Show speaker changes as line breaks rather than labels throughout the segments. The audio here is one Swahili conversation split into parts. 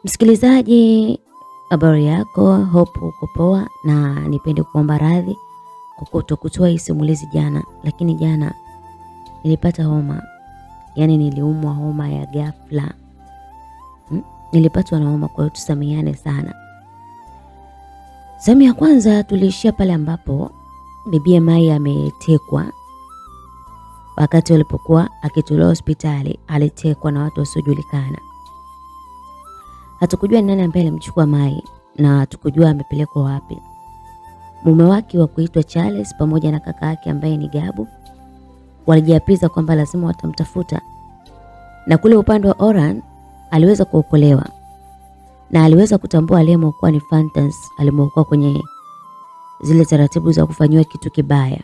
Msikilizaji, habari yako? Hope uko poa, na nipende kuomba radhi kwa kutokutoa hii simulizi jana, lakini jana nilipata homa. Yaani niliumwa homa ya ghafla. Nilipatwa na homa, kwa hiyo tusameheane sana. Sehemu ya kwanza tuliishia pale ambapo bibi Mai ametekwa. Wakati walipokuwa akitolewa hospitali, alitekwa na watu wasiojulikana. Hatukujua ni nani ambaye alimchukua Mai na hatukujua amepelekwa wapi. Mume wake wa kuitwa Charles pamoja na kaka yake ambaye ni Gabu walijiapiza kwamba lazima watamtafuta. Na kule upande wa Oran aliweza kuokolewa na aliweza kutambua aliyemwokoa ni Fantas, alimwokoa kwenye zile taratibu za kufanywa kitu kibaya.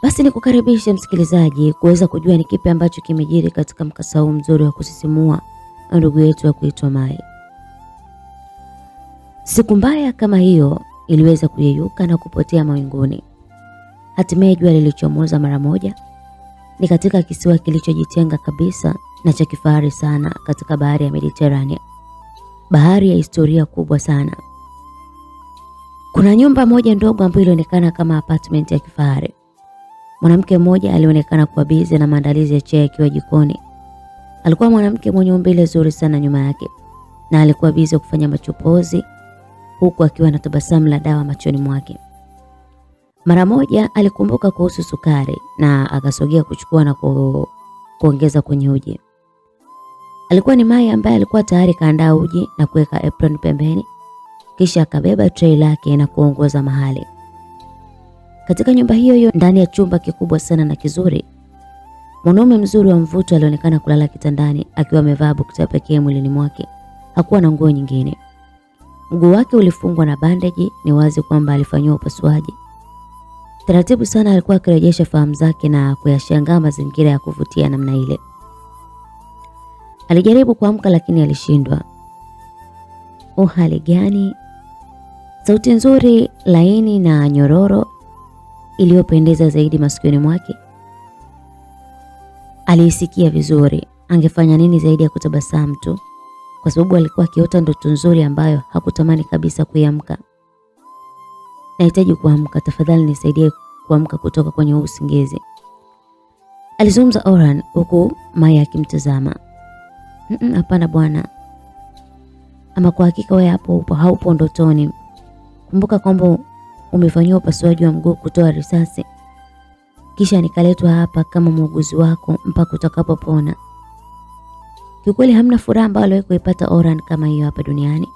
Basi nikukaribisha msikilizaji kuweza kujua ni kipi ambacho kimejiri katika mkasa huu mzuri wa kusisimua ndugu yetu wa kuitwa Mai. Siku mbaya kama hiyo iliweza kuyeyuka na kupotea mawinguni. Hatimaye jua lilichomoza mara moja. Ni katika kisiwa kilichojitenga kabisa na cha kifahari sana katika bahari ya Mediterania. Bahari ya historia kubwa sana. Kuna nyumba moja ndogo ambayo ilionekana kama apartment ya kifahari. Mwanamke mmoja alionekana kuwa busy na maandalizi ya chai akiwa jikoni. Alikuwa mwanamke mwenye umbile zuri sana nyuma yake, na alikuwa busy kufanya machopozi huku akiwa na tabasamu la dawa machoni mwake. Mara moja alikumbuka kuhusu sukari na akasogea kuchukua na kuongeza kwenye uji. Alikuwa ni Mai ambaye alikuwa tayari kaandaa uji na kuweka apron pembeni, kisha akabeba tray lake na kuongoza mahali. Katika nyumba hiyo ndani ya chumba kikubwa sana na kizuri, mwanaume mzuri wa mvuto alionekana kulala kitandani akiwa amevaa bukta pekee mwilini mwake. Hakuwa na nguo nyingine. Mguu wake ulifungwa na bandeji, ni wazi kwamba alifanywa upasuaji. Taratibu sana alikuwa akirejesha fahamu zake na kuyashangaa mazingira ya kuvutia namna ile. Alijaribu kuamka lakini alishindwa. Hali gani? Sauti nzuri, laini na nyororo iliyopendeza zaidi masikioni mwake. Aliisikia vizuri. Angefanya nini zaidi ya kutabasamu tu, kwa sababu alikuwa akiota ndoto nzuri ambayo hakutamani kabisa kuiamka. Nahitaji kuamka, tafadhali nisaidie kuamka kutoka kwenye usingizi, alizungumza Oran huku Mai akimtazama. Hapana bwana. Ama kwa hakika wewe haupo ndotoni. Kumbuka kwamba umefanywa upasuaji wa mguu kutoa risasi. Kisha nikaletwa hapa kama muuguzi wako mpaka utakapopona. Kiukweli hamna furaha ambayo aliwahi kuipata Oran kama hiyo hapa duniani.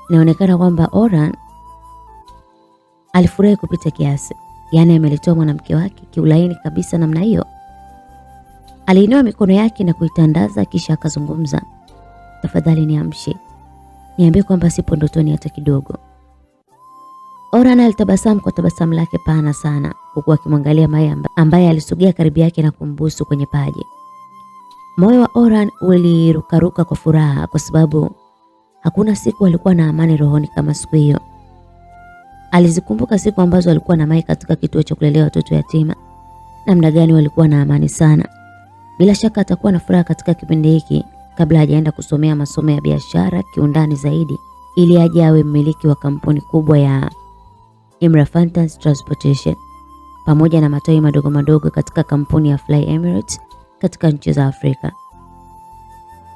Inaonekana kwamba Oran alifurahi kupita kiasi. Yaani amelitoa mwanamke wake kiulaini kabisa namna hiyo. Aliinua mikono yake na kuitandaza kisha akazungumza. Tafadhali niamshe. Niambie kwamba sipo ndotoni hata kidogo. Oran alitabasamu kwa tabasamu lake pana sana huku akimwangalia Mai ambaye alisogea karibu yake na kumbusu kwenye paji. Moyo wa Oran ulirukaruka kwa furaha kwa sababu hakuna siku alikuwa na amani rohoni kama siku hiyo. Alizikumbuka siku ambazo alikuwa na Mai katika kituo cha kulelea watoto yatima. Namna gani walikuwa na amani sana. Bila shaka atakuwa na furaha katika kipindi hiki kabla hajaenda kusomea masomo ya biashara kiundani zaidi ili aje awe mmiliki wa kampuni kubwa ya Imra Fantas Transportation pamoja na matawi madogo madogo katika kampuni ya Fly Emirates katika nchi za Afrika.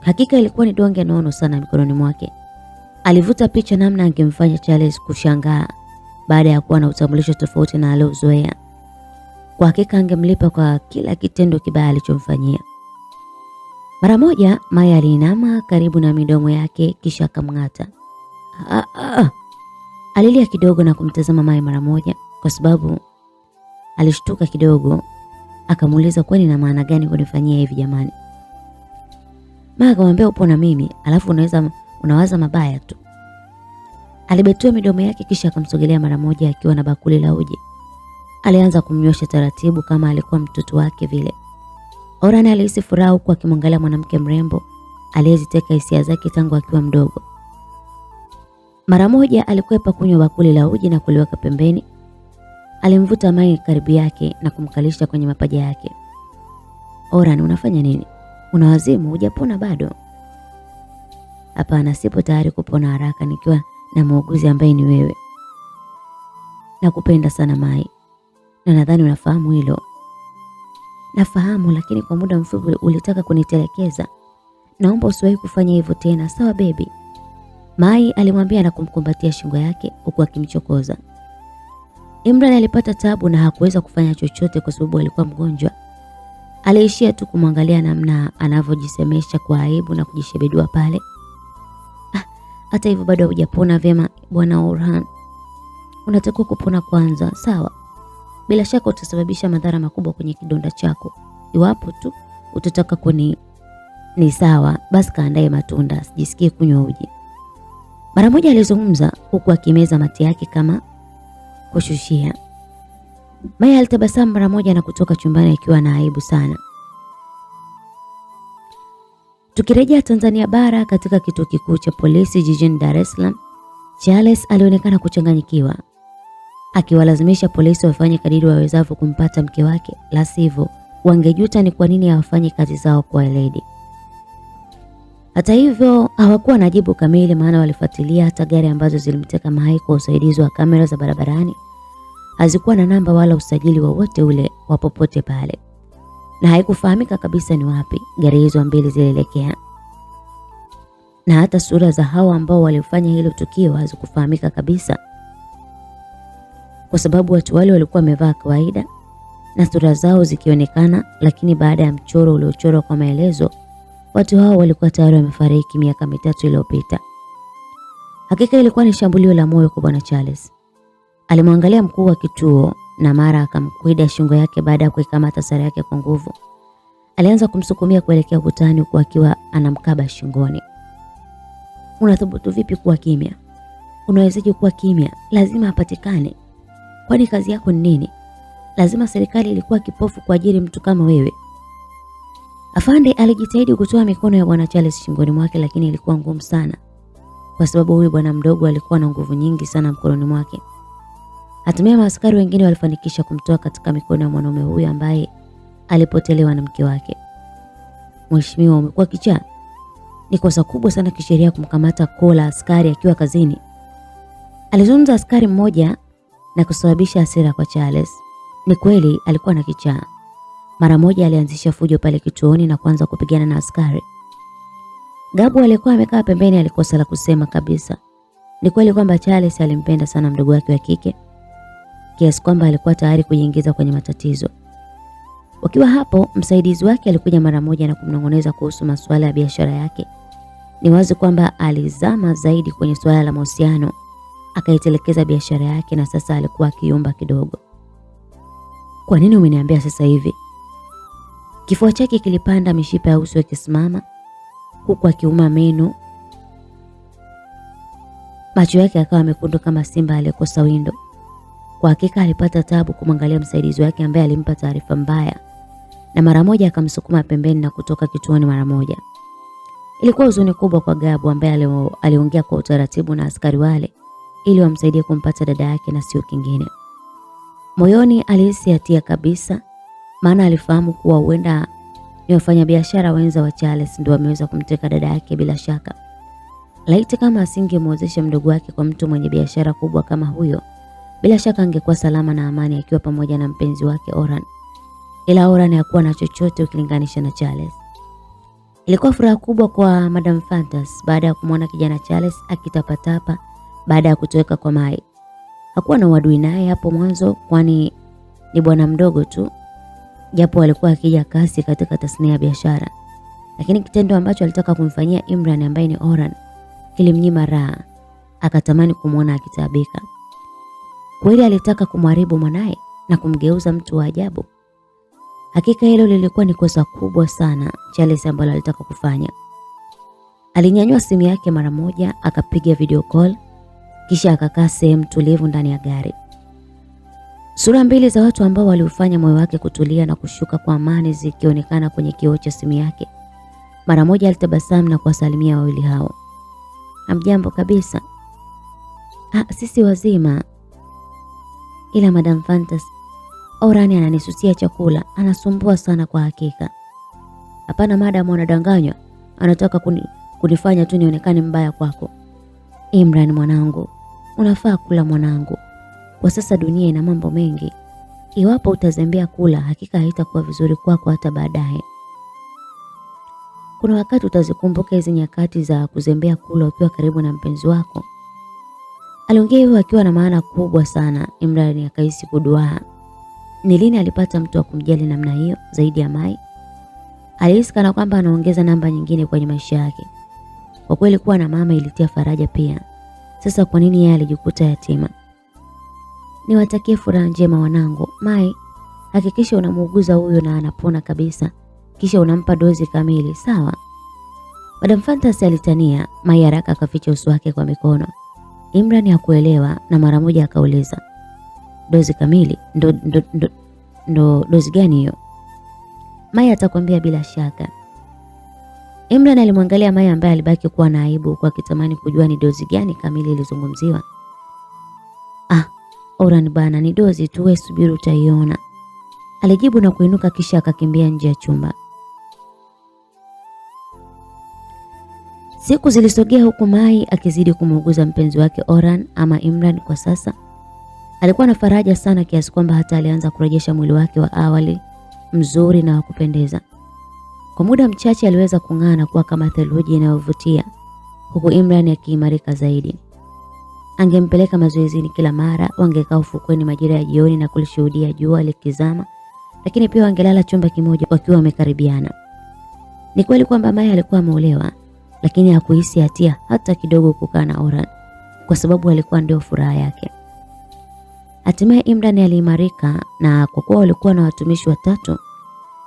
Hakika ilikuwa ni donge nono sana mikononi mwake. Alivuta picha namna angemfanya Charles kushangaa baada ya kuwa na utambulisho tofauti na aliozoea. Kwa hakika angemlipa kwa kila kitendo kibaya alichomfanyia. Mara moja Mai aliinama karibu na midomo yake kisha akamng'ata. Alilia kidogo na kumtazama Mai mara moja kwa sababu alishtuka kidogo. Akamuuliza kwani na maana gani kunifanyia hivi jamani? Mai akamwambia upo na mimi, alafu unawaza mabaya tu. Alibetua midomo yake kisha akamsogelea mara moja akiwa na bakuli la uji. Alianza kumnywesha taratibu kama alikuwa mtoto wake vile. Oran alihisi furaha huku akimwangalia mwanamke mrembo aliyeziteka hisia zake tangu akiwa mdogo. Mara moja alikwepa kunywa bakuli la uji na kuliweka pembeni. Alimvuta Mai karibu yake na kumkalisha kwenye mapaja yake. Oran, unafanya nini? Unawazimu, hujapona bado? Hapana, sipo tayari kupona haraka nikiwa na muuguzi ambaye ni wewe. Nakupenda sana Mai. Na nadhani unafahamu hilo. Nafahamu, lakini kwa muda mfupi ulitaka kunitelekeza. Naomba usiwahi kufanya hivyo tena, sawa baby? Mai alimwambia na kumkumbatia shingo yake huku akimchokoza. Imran alipata tabu na hakuweza kufanya chochote kwa sababu alikuwa mgonjwa. Aliishia tu kumwangalia namna anavyojisemesha kwa aibu na kujishebedua pale. Hata hivyo bado hujapona vyema bwana Orhan. Unatakiwa kupona kwanza, sawa? Bila shaka utasababisha madhara makubwa kwenye kidonda chako. Iwapo tu utataka ni sawa, basi kaandae matunda, sijisikie kunywa uji. Mara moja alizungumza huku akimeza mate yake kama kushushia. Maya alitabasamu mara moja na kutoka chumbani akiwa na aibu sana. Tukirejea Tanzania bara katika kituo kikuu cha polisi jijini Dar es Salaam, Charles alionekana kuchanganyikiwa. Akiwalazimisha polisi wafanye kadiri wawezavyo kumpata mke wake, la sivyo wangejuta ni kwa nini hawafanye kazi zao kwa weledi. Hata hivyo hawakuwa na jibu kamili, maana walifuatilia hata gari ambazo zilimteka Mai kwa usaidizi wa kamera za barabarani. Hazikuwa na namba wala usajili wowote ule wa popote pale. Na haikufahamika kabisa ni wapi gari hizo mbili zilielekea. Na hata sura za hao ambao walifanya hilo tukio hazikufahamika kabisa. Kwa sababu watu wale walikuwa wamevaa kawaida na sura zao zikionekana, lakini baada ya mchoro uliochorwa kwa maelezo, watu hao walikuwa tayari wamefariki miaka 3 iliyopita. Hakika ilikuwa ni shambulio la moyo kwa bwana Charles. Alimwangalia mkuu wa kituo na mara akamkwida shingo yake baada ya kuikamata sare yake kwa nguvu. Alianza kumsukumia kuelekea ukutani huku akiwa anamkaba shingoni. Unathubutu vipi kuwa kimya? Unawezaje kuwa kimya? Lazima apatikane. Kwani kazi yako ni nini? Lazima serikali ilikuwa kipofu kwa ajili mtu kama wewe. Afande alijitahidi kutoa mikono ya bwana Charles shingoni mwake, lakini ilikuwa ngumu sana. Kwa sababu huyu bwana mdogo alikuwa na nguvu nyingi sana mkononi mwake. Hatimaye maaskari wengine walifanikisha kumtoa katika mikono ya mwanaume huyu ambaye alipotelewa na mke wake. Mheshimiwa, umekuwa kichaa. Ni kosa kubwa sana kisheria kumkamata kola askari akiwa kazini. Alizungumza askari mmoja na kusababisha hasira kwa Charles. Ni kweli alikuwa na kichaa. Mara moja alianzisha fujo pale kituoni na kuanza kupigana na askari. Gabu alikuwa amekaa pembeni, alikosa la kusema kabisa. Ni kweli kwamba Charles alimpenda sana mdogo wake wa kike, kiasi kwamba alikuwa tayari kujiingiza kwenye matatizo. Wakiwa hapo, msaidizi wake alikuja mara moja na kumnong'oneza kuhusu masuala ya biashara yake. Ni wazi kwamba alizama zaidi kwenye suala la mahusiano, akaitelekeza biashara yake na sasa alikuwa akiomba kidogo. Kwa nini umeniambia sasa hivi? Kifua chake kilipanda, mishipa ya uso ikisimama huku akiuma meno. Macho yake yakawa mekundu kama simba aliyekosa windo. Kwa hakika alipata tabu kumwangalia msaidizi wake ambaye alimpa taarifa mbaya, na mara moja akamsukuma pembeni na kutoka kituoni mara moja. Ilikuwa huzuni kubwa kwa Gabu ambaye aliongea kwa utaratibu na askari wale ili wamsaidie kumpata dada yake na sio kingine. Moyoni alihisi hatia kabisa, maana alifahamu kuwa huenda ni wafanyabiashara wenza wa Charles ndio wameweza kumteka dada yake bila shaka. Laiti kama asingemwozesha mdogo wake kwa mtu mwenye biashara kubwa kama huyo, bila shaka angekuwa salama na amani akiwa pamoja na mpenzi wake Orhan. Ila Orhan hakuwa na chochote ukilinganisha na Charles. Ilikuwa furaha kubwa kwa Madam Fantas baada ya kumwona kijana Charles akitapatapa baada ya kutoweka kwa Mai. Hakuwa na uadui naye hapo mwanzo, kwani ni bwana mdogo tu, japo alikuwa akija kasi katika tasnia ya biashara. Lakini kitendo ambacho alitaka kumfanyia Imran ambaye ni Orhan kilimnyima raha, akatamani kumwona akitaabika. Kweli alitaka kumharibu mwanae na kumgeuza mtu wa ajabu. Hakika hilo lilikuwa ni kosa kubwa sana Charles ambalo alitaka kufanya. Alinyanyua simu yake mara moja, akapiga video call, kisha akakaa sehemu tulivu ndani ya gari. Sura mbili za watu ambao waliufanya moyo wake kutulia na kushuka kwa amani zikionekana kwenye kioo cha simu yake. Mara moja alitabasamu na kuwasalimia wawili hao. Hamjambo kabisa. Sisi wazima. Ila Madam Fantas, Orhan ananisusia chakula, anasumbua sana kwa hakika. Hapana madam, anadanganywa. Anataka kunifanya tu nionekane mbaya kwako. Imran mwanangu, unafaa kula mwanangu. Kwa sasa dunia ina mambo mengi. Iwapo utazembea kula, hakika haitakuwa vizuri kwako hata baadaye. Kuna wakati utazikumbuka hizi nyakati za kuzembea kula ukiwa karibu na mpenzi wako. Aliongea hivyo akiwa na maana kubwa sana. Imran akahisi kuduaa. Ni lini alipata mtu wa kumjali namna hiyo zaidi ya Mai? Alihisi kana kwamba anaongeza namba nyingine kwenye maisha yake. Kwa kweli kuwa na mama ilitia faraja pia. Sasa kwa nini yeye alijikuta yatima? Niwatakie furaha njema wanangu. Mai, hakikisha unamuuguza huyo na anapona kabisa. Kisha unampa dozi kamili, sawa? Madam Fantasy alitania. Mai haraka akaficha uso wake kwa mikono. Imran hakuelewa na mara moja akauliza, dozi kamili? Ndo dozi gani hiyo? Mai atakwambia bila shaka. Imran alimwangalia Mai ambaye alibaki kuwa na aibu kwa kitamani kujua ni dozi gani kamili ilizungumziwa. Oran bana, ni dozi tu, wewe subiri utaiona, alijibu na kuinuka kisha akakimbia nje ya chumba. Siku zilisogea huku Mai akizidi kumuuguza mpenzi wake Oran ama Imran. Kwa sasa alikuwa na faraja sana kiasi kwamba hata alianza kurejesha mwili wake wa awali mzuri na wa kupendeza. Kwa muda mchache aliweza kung'aa na kuwa kama theluji inayovutia, huku Imran akiimarika zaidi. Angempeleka mazoezini kila mara, wangekaa ufukweni majira ya jioni na kulishuhudia jua likizama, lakini pia wangelala chumba kimoja wakiwa wamekaribiana. Ni kweli kwamba Mai alikuwa ameolewa, lakini hakuhisi hatia hata kidogo kukaa na Oran, kwa sababu alikuwa ndio furaha yake. Hatimaye Imran aliimarika, na kwa kuwa walikuwa na watumishi watatu,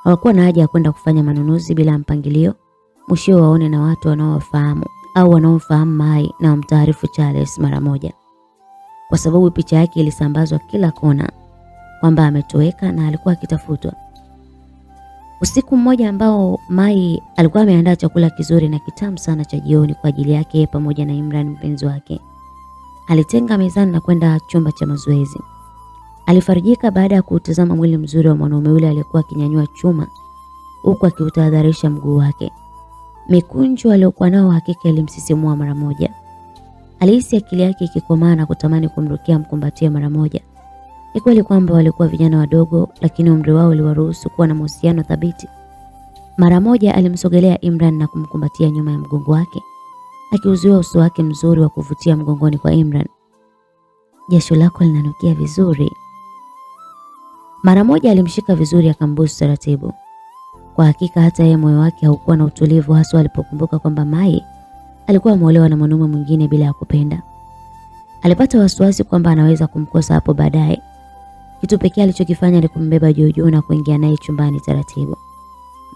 hawakuwa na haja ya kwenda kufanya manunuzi bila mpangilio. Mwisho waone na watu wanaowafahamu au wanaomfahamu Mai na wamtaarifu Charles mara moja, kwa sababu picha yake ilisambazwa kila kona kwamba ametoweka na alikuwa akitafutwa. Usiku mmoja ambao Mai alikuwa ameandaa chakula kizuri na kitamu sana cha jioni kwa ajili yake pamoja na Imran mpenzi wake, alitenga mezani na kwenda chumba cha mazoezi. Alifarijika baada ya kutazama mwili mzuri wa mwanaume yule aliyekuwa akinyanyua chuma huku akiutahadharisha mguu wake. Mikunjo aliyokuwa nao hakika ilimsisimua mara moja. Alihisi akili yake ikikomaa na kutamani kumrukia mkumbatia mara moja. Ni kweli kwamba walikuwa vijana wadogo, lakini umri wao uliwaruhusu kuwa na mahusiano thabiti. Mara moja alimsogelea Imran na kumkumbatia nyuma ya mgongo wake, akiuzuia uso wake mzuri wa kuvutia mgongoni kwa Imran. Jasho lako linanukia vizuri. Mara moja alimshika vizuri akambusu taratibu. Kwa hakika hata yeye moyo wake haukuwa na utulivu, hasa alipokumbuka kwamba Mai alikuwa ameolewa na mwanaume mwingine bila ya kupenda. Alipata wasiwasi kwamba anaweza kumkosa hapo baadaye. Kitu pekee alichokifanya ni kumbeba juu na kuingia naye chumbani taratibu.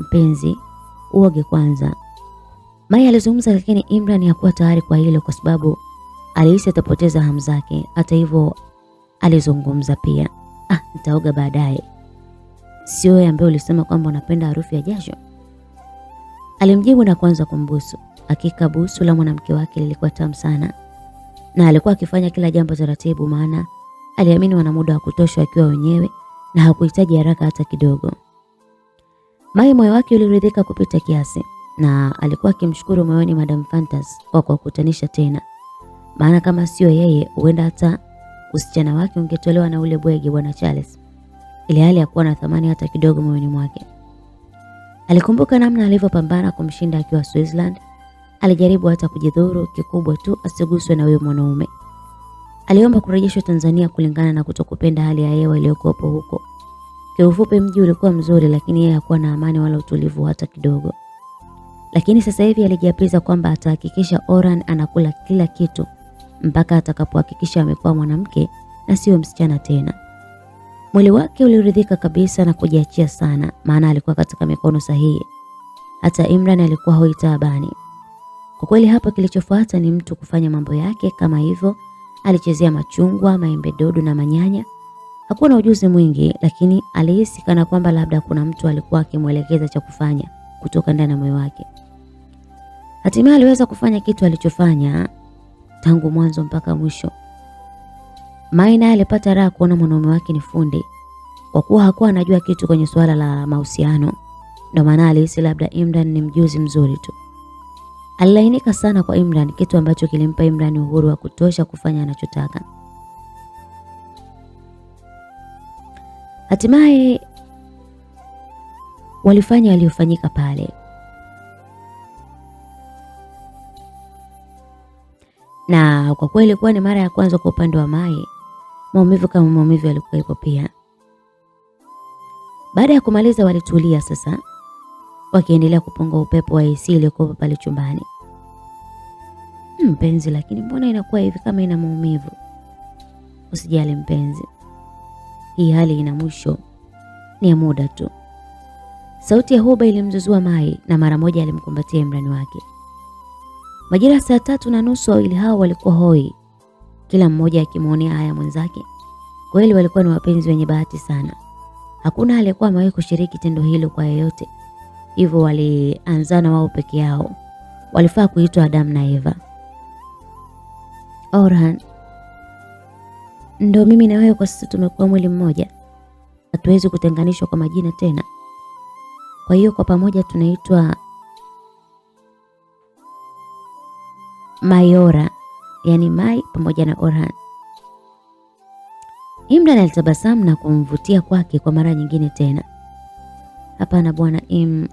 Mpenzi, uoge kwanza, Mai alizungumza, lakini Imran hakuwa tayari kwa hilo kwa sababu alihisi atapoteza hamu zake. Hata hivyo alizungumza pia, nitaoga baadaye. Sio wewe ambaye ulisema kwamba unapenda harufu ya jasho? Alimjibu na kuanza kumbusu. Hakika busu la mwanamke wake lilikuwa tamu sana, na alikuwa akifanya kila jambo taratibu, maana aliamini wana muda wa kutosha akiwa wenyewe na hakuhitaji haraka hata kidogo. Mai moyo wake uliridhika kupita kiasi, na alikuwa akimshukuru moyoni Madam Fantasy kwa kukutanisha tena, maana kama sio yeye huenda hata usichana wake ungetolewa na ule bwege bwana Charles, ile hali ya kuwa na thamani hata kidogo moyoni mwake. Alikumbuka namna alivyopambana kumshinda akiwa Switzerland. Alijaribu hata kujidhuru, kikubwa tu asiguswe na huyo mwanaume. Aliomba kurejeshwa Tanzania kulingana na kutokupenda hali ya hewa iliyokuwa huko. Kwa ufupi, mji ulikuwa mzuri, lakini yeye hakuwa na amani wala utulivu hata kidogo. Lakini sasa hivi alijiapiza kwamba atahakikisha Oran anakula kila kitu mpaka atakapohakikisha amekuwa mwanamke na sio msichana tena. Mwili wake uliridhika kabisa na kujiachia sana, maana alikuwa katika mikono sahihi. Hata Imran alikuwa hoi taabani. Kwa kweli hapa kilichofuata ni mtu kufanya mambo yake kama hivyo. Alichezea machungwa, maembe dodo na manyanya. Hakuwa na ujuzi mwingi, lakini alihisi kana kwamba labda kuna mtu alikuwa akimwelekeza cha kufanya kutoka ndani ya moyo wake. Hatimaye aliweza kufanya kitu alichofanya tangu mwanzo mpaka mwisho. Mai naye alipata raha kuona mwanaume wake ni fundi. Kwa kuwa hakuwa anajua kitu kwenye suala la mahusiano, ndio maana alihisi labda Imran ni mjuzi mzuri tu. Alilainika sana kwa Imran, kitu ambacho kilimpa Imran uhuru wa kutosha kufanya anachotaka. Hatimaye walifanya yaliyofanyika pale. Na kwa kweli ilikuwa ni mara ya kwanza kwa upande wa Mai. Maumivu kama maumivu yalikuwa ipo pia. Baada ya kumaliza walitulia sasa, wakiendelea kupunga upepo wa AC iliyokuwa pale chumbani. Mpenzi, lakini mbona inakuwa hivi kama ina maumivu? Usijali mpenzi, hii hali ina mwisho, ni ya muda tu. Sauti ya Huba ilimzuzua Mai na mara moja alimkumbatia Imran wake. Majira saa 3:30 wawili hao walikuwa hoi, kila mmoja akimuonea haya mwenzake. Kweli walikuwa ni wapenzi wenye bahati sana. Hakuna aliyekuwa amewahi kushiriki tendo hilo kwa yeyote. Hivyo walianzana wao peke yao. Walifaa kuitwa Adam na Eva. Orhan, ndo mimi na wewe kwa sasa tumekuwa mwili mmoja. Hatuwezi kutenganishwa kwa majina tena. Kwa hiyo kwa pamoja tunaitwa Mayora, yani Mai pamoja na Orhan. Imran alitabasamu na kumvutia kwake kwa mara nyingine tena. Hapana bwana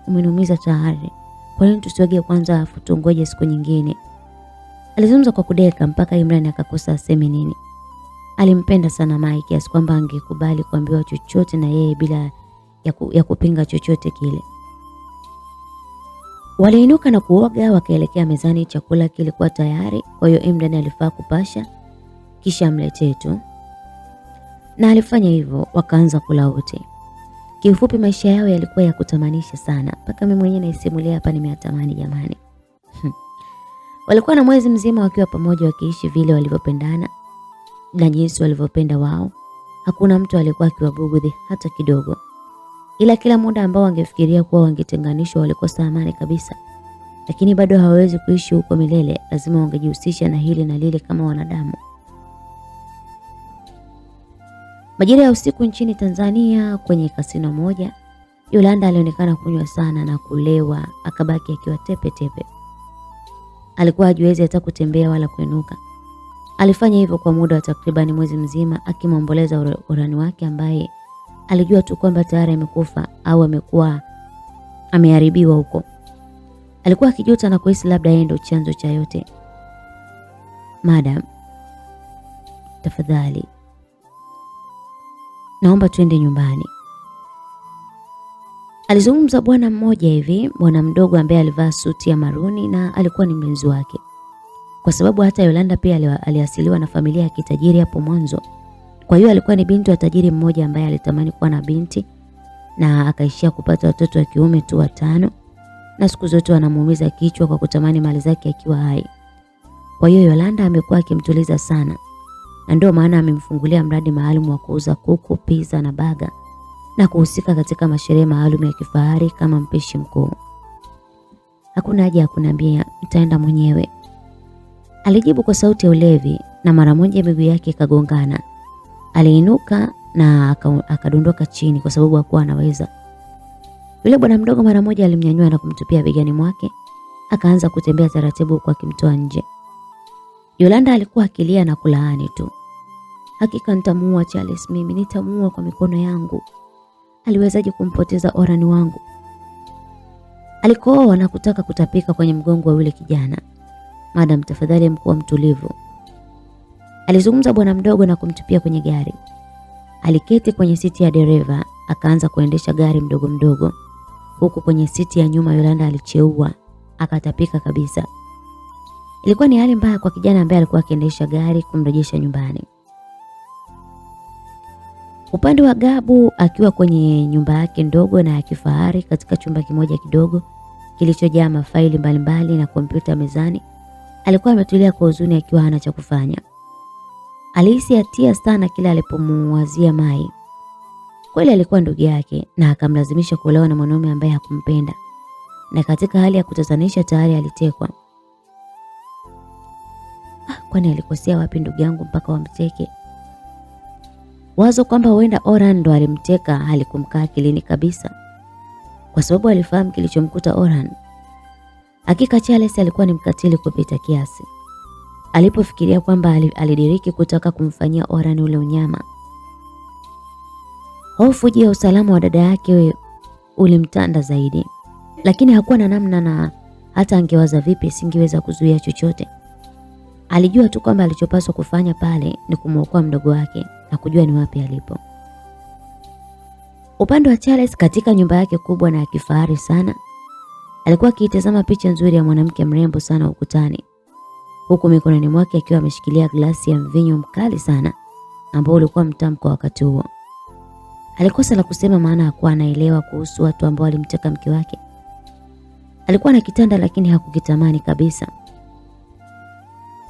umeniumiza tayari. Kwa nini tusiwege kwanza afu tungoje siku nyingine? Alizungumza kwa kudeka mpaka Imran akakosa aseme nini. Alimpenda sana Mai kiasi kwamba angekubali kuambiwa chochote na yeye bila ya kupinga chochote kile. Waliinuka na kuoga wakaelekea mezani. Chakula kilikuwa tayari, kwa hiyo Imran alifaa kupasha kisha amletee tu. Na alifanya hivyo, wakaanza kula wote. Kiufupi maisha yao yalikuwa ya kutamanisha sana. Mpaka mimi mwenyewe naisimulia hapa nimeyatamani jamani. Walikuwa na mwezi mzima wakiwa pamoja wakiishi vile walivyopendana na jinsi walivyopenda wao. Hakuna mtu aliyekuwa akiwabugudhi hata kidogo. Ila kila muda ambao wangefikiria kuwa wangetenganishwa walikosa amani kabisa. Lakini bado hawawezi kuishi huko milele, lazima wangejihusisha na hili na lile kama wanadamu. Majira ya usiku nchini Tanzania kwenye kasino moja, Yolanda alionekana kunywa sana na kulewa, akabaki akiwa tepe tepe. Alikuwa hajiwezi hata kutembea wala kuinuka. Alifanya hivyo kwa muda wa takribani mwezi mzima, akimwomboleza urani wake ambaye alijua tu kwamba tayari amekufa au amekuwa ameharibiwa huko. Alikuwa akijuta na kuhisi labda yeye ndio chanzo cha yote. Madam, tafadhali naomba tuende nyumbani. Alizungumza bwana mmoja hivi, bwana mdogo ambaye alivaa suti ya maruni na alikuwa ni mlinzi wake. Kwa sababu hata Yolanda pia aliasiliwa na familia ya kitajiri hapo mwanzo. Kwa hiyo alikuwa ni binti wa tajiri mmoja ambaye alitamani kuwa na binti na akaishia kupata watoto wa kiume tu 5 na siku zote anamuumiza kichwa kwa kutamani mali zake akiwa hai. Kwa hiyo Yolanda amekuwa akimtuliza sana. Na ndio maana amemfungulia mradi maalum wa kuuza kuku, pizza na baga na kuhusika katika masherehe maalum ya kifahari kama mpishi mkuu. Hakuna haja ya kuniambia, nitaenda mwenyewe, alijibu kwa sauti ya ulevi na mara moja miguu yake ikagongana. Aliinuka na akadondoka chini kwa sababu hakuwa anaweza. Yule bwana mdogo mara moja alimnyanyua na kumtupia begani mwake, akaanza kutembea taratibu kwa kimtoa nje. Yolanda alikuwa akilia na kulaani tu. Hakika nitamuua Charles, mimi nitamuua kwa mikono yangu. Aliwezaje kumpoteza Orhan wangu? Alikooa na kutaka kutapika kwenye mgongo wa yule kijana. Madam, tafadhali mkuwa mtulivu, alizungumza bwana mdogo na kumtupia kwenye gari. Aliketi kwenye siti ya dereva, akaanza kuendesha gari mdogo mdogo. Huku kwenye siti ya nyuma Yolanda alicheua, akatapika kabisa. Ilikuwa ni hali mbaya kwa kijana ambaye alikuwa akiendesha gari kumrejesha nyumbani. Upande wa Gabu akiwa kwenye nyumba yake ndogo na ya kifahari katika chumba kimoja kidogo kilichojaa mafaili mbalimbali na kompyuta mezani, alikuwa ametulia kwa huzuni akiwa hana cha kufanya. Alihisi hatia sana kila alipomuwazia Mai. Kweli alikuwa ndugu yake na akamlazimisha kuolewa na mwanaume ambaye hakumpenda. Na katika hali ya kutatanisha tayari alitekwa. Kwani alikosea wapi ndugu yangu mpaka wamteke? Wazo kwamba huenda Orhan ndo alimteka halikumkaa akilini kabisa. Kwa sababu alifahamu kilichomkuta Orhan. Hakika Charles alikuwa ni mkatili kupita kiasi. Alipofikiria kwamba alidiriki kutaka kumfanyia Oran ule unyama, hofu juu ya usalama wa dada yake ulimtanda zaidi. Lakini hakuwa na namna, na hata angewaza vipi singeweza kuzuia chochote. Alijua tu kwamba alichopaswa kufanya pale ni kumwokoa mdogo wake na kujua ni wapi alipo. Upande wa Charles, katika nyumba yake kubwa na ya kifahari sana, alikuwa akitazama picha nzuri ya mwanamke mrembo sana ukutani, huku mikononi mwake akiwa ameshikilia glasi ya mvinyo mkali sana ambao ulikuwa mtamu kwa wakati huo. Alikosa la kusema, maana hakuwa anaelewa kuhusu watu ambao walimteka mke wake. Alikuwa na kitanda lakini hakukitamani kabisa.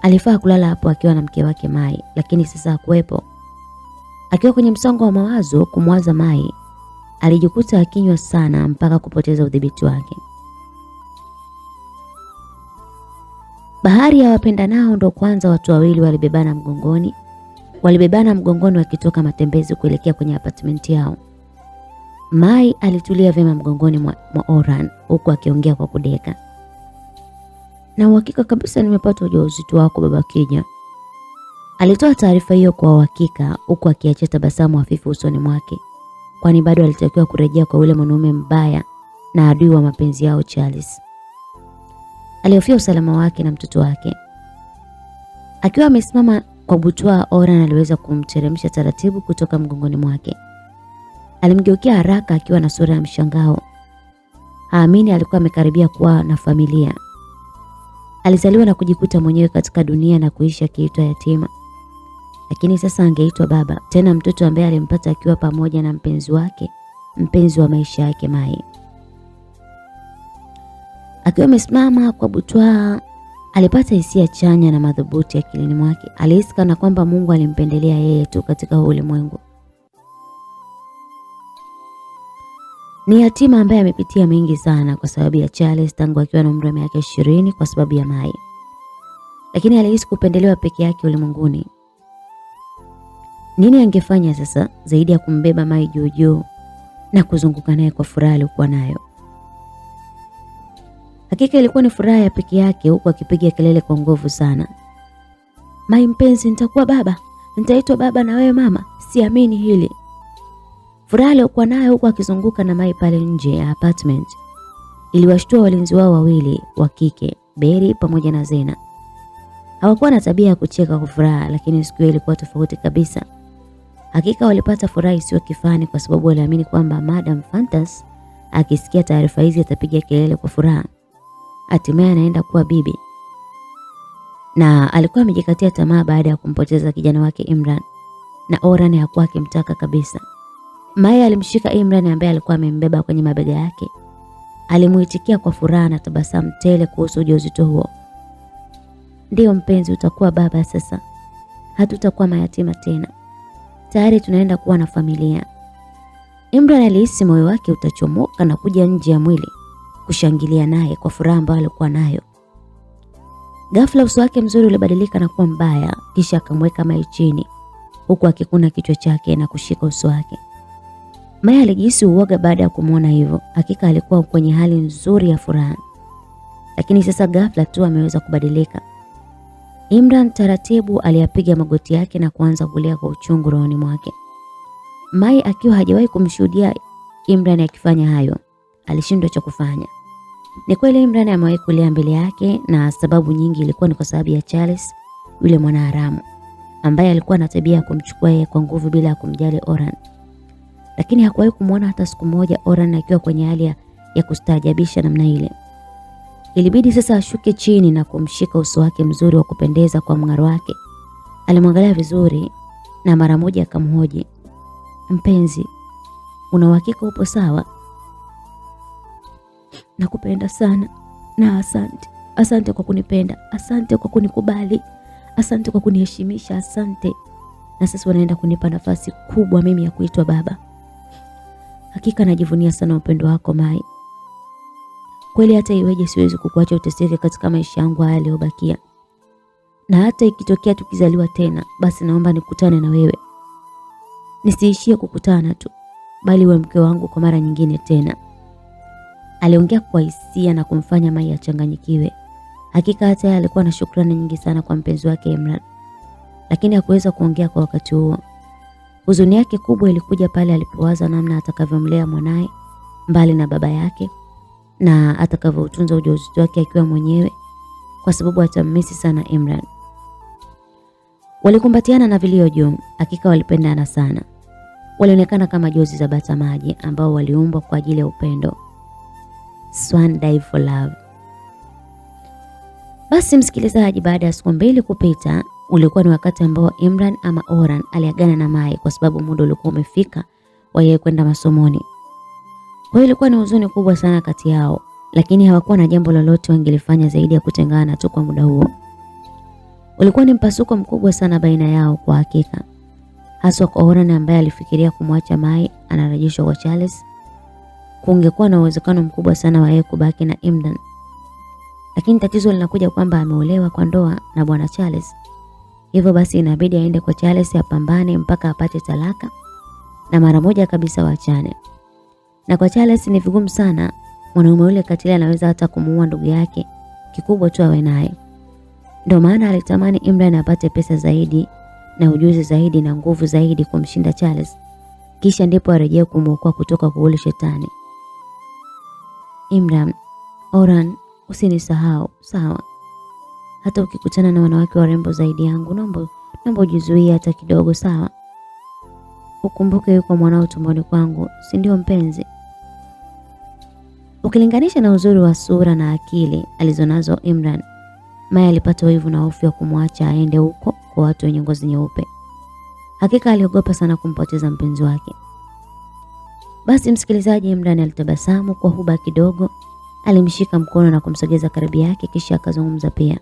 Alifaa kulala hapo akiwa na mke wake Mai, lakini sasa hakuwepo. Akiwa kwenye msongo wa mawazo kumwaza Mai, alijikuta akinywa sana mpaka kupoteza udhibiti wake. Bahari ya wapendanao ndo kwanza watu wawili walibebana mgongoni wakitoka matembezi kuelekea kwenye apartment yao. Mai alitulia vyema mgongoni mwa Oran huku akiongea kwa kudeka. Na uhakika kabisa nimepata ujauzito wako baba Kenya. Alitoa taarifa hiyo kwa uhakika huku akiacha tabasamu hafifu usoni mwake, kwani bado alitakiwa kurejea kwa yule mwanaume mbaya na adui wa mapenzi yao Charles. Alihofia usalama wake na mtoto wake. Akiwa amesimama kwa butwaa, Oran aliweza kumteremsha taratibu kutoka mgongoni mwake. Alimgeukia haraka akiwa na sura ya mshangao. Haamini alikuwa amekaribia kuwa na familia. Alizaliwa na kujikuta mwenyewe katika dunia na kuishi akiitwa yatima. Lakini sasa angeitwa baba, tena mtoto ambaye alimpata akiwa pamoja na mpenzi wake, mpenzi wa maisha yake Mai. Akiwa amesimama kwa butwaa, alipata hisia chanya na madhubuti akilini mwake. Alihisi kana kwamba Mungu alimpendelea yeye tu katika ulimwengu. Ni yatima ambaye amepitia mengi sana kwa sababu ya Charles tangu akiwa na umri wa miaka 20 kwa sababu ya Mai. Lakini alihisi kupendelewa peke yake ulimwenguni. Nini angefanya sasa zaidi ya kumbeba Mai juu na kuzunguka naye kwa furaha aliyokuwa nayo? Hakika ilikuwa ni furaha ya peke yake, huku akipiga kelele kwa nguvu sana. Mai mpenzi, nitakuwa baba. Nitaitwa baba na wewe mama. Siamini hili. Furaha aliyokuwa nayo huku akizunguka na Mai pale nje ya apartment iliwashtua walinzi wao wawili wa kike, Beri pamoja na Zena. Hawakuwa na tabia ya kucheka kwa furaha, lakini siku hiyo ilikuwa tofauti kabisa. Hakika walipata furaha isiyo kifani kwa sababu waliamini kwamba Madam Fantas akisikia taarifa hizi atapiga kelele kwa furaha. Hatimaye anaenda kuwa bibi. Na alikuwa amejikatia tamaa baada ya kumpoteza kijana wake Imran, na Oran hakuwa akimtaka kabisa. Mai alimshika Imran ambaye alikuwa amembeba kwenye mabega yake. Alimuitikia kwa furaha na tabasamu tele kuhusu ujauzito huo. Ndio mpenzi, utakuwa baba sasa. Hatutakuwa mayatima tena. Tayari tunaenda kuwa na familia. Imran alihisi moyo wake utachomoka na kuja nje ya mwili kushangilia naye kwa furaha ambayo alikuwa nayo. Ghafla uso wake mzuri ulibadilika na kuwa mbaya, kisha akamweka Mai chini huku akikuna kichwa chake na kushika uso wake. Mai alijihisi uoga baada ya kumuona hivyo. Hakika alikuwa kwenye hali nzuri ya furaha. Lakini sasa ghafla tu ameweza kubadilika. Imran taratibu aliyapiga magoti yake na kuanza kulia kwa uchungu rohoni mwake. Mai akiwa hajawahi kumshuhudia Imran akifanya hayo, alishindwa cha kufanya. Ni kweli Imran amewahi kulia mbele yake, na sababu nyingi ilikuwa ni kwa sababu ya Charles, yule mwanaharamu ambaye alikuwa na tabia ya kumchukua yeye kwa nguvu bila kumjali Oran. Lakini hakuwahi kumuona hata siku moja Oran akiwa kwenye hali ya kustaajabisha namna ile. Ilibidi sasa ashuke chini na kumshika uso wake mzuri wa kupendeza kwa mng'aro wake. Alimwangalia vizuri na mara moja akamhoji, mpenzi, una uhakika upo sawa? Nakupenda sana na asante. Asante kwa kunipenda, asante kwa kunikubali, asante kwa kuniheshimisha, asante. Na sasa wanaenda kunipa nafasi kubwa mimi ya kuitwa baba. Hakika najivunia sana upendo wako Mai. Kweli hata iweje siwezi kukuacha uteseke katika maisha yangu haya yaliyobakia. Na hata ikitokea tukizaliwa tena, basi naomba nikutane na wewe. Nisiishie kukutana tu, bali uwe mke wangu kwa mara nyingine tena. Aliongea kwa hisia na kumfanya Mai achanganyikiwe. Hakika hata yeye alikuwa na shukrani nyingi sana kwa mpenzi wake Imran, lakini hakuweza kuongea kwa wakati huo. Huzuni yake kubwa ilikuja pale alipowaza namna atakavyomlea mwanae mbali na baba yake na atakavyotunza ujauzito wake akiwa mwenyewe, kwa sababu atammisi sana Imran. Walikumbatiana na vilio juu. Hakika walipendana sana. Walionekana kama jozi za bata maji ambao waliumbwa kwa ajili ya upendo. Swan dive for love. Basi msikilizaji, baada ya siku 2 kupita, ulikuwa ni wakati ambao Imran ama Orhan aliagana na Mai kwa sababu muda ulikuwa umefika wa yeye kwenda masomoni. Kwa hiyo ilikuwa ni huzuni kubwa sana kati yao, lakini hawakuwa na jambo lolote wangelifanya zaidi ya kutengana tu kwa muda huo. Ulikuwa ni mpasuko mkubwa sana baina yao kwa hakika. Hasa kwa Orhan ambaye alifikiria kumwacha Mai anarejeshwa kwa Charles. Kungekuwa na uwezekano mkubwa sana wa yeye kubaki na Imran. Lakini tatizo linakuja kwamba ameolewa kwa ndoa na bwana Charles. Hivyo basi inabidi aende kwa Charles apambane mpaka apate talaka na mara moja kabisa waachane. Na kwa Charles ni vigumu sana, mwanaume yule katili anaweza hata kumuua ndugu yake, kikubwa tu awe naye. Ndio maana alitamani Imran apate pesa zaidi na ujuzi zaidi na nguvu zaidi kumshinda Charles. Kisha ndipo arejee kumuokoa kutoka kwa ule shetani. Imran, Orhan, usinisahau, sawa? Hata ukikutana na wanawake warembo zaidi yangu, naomba ujizuie hata kidogo, sawa? Ukumbuke yuko mwanao tumboni kwangu, si ndio mpenzi? Ukilinganisha na uzuri wa sura na akili alizonazo Imran, Mai alipata wivu na hofu ya kumwacha aende huko kwa watu wenye ngozi nyeupe. Hakika aliogopa sana kumpoteza mpenzi wake. Basi msikilizaji, Imran alitabasamu kwa huba kidogo, alimshika mkono na kumsogeza karibu yake kisha akazungumza pia.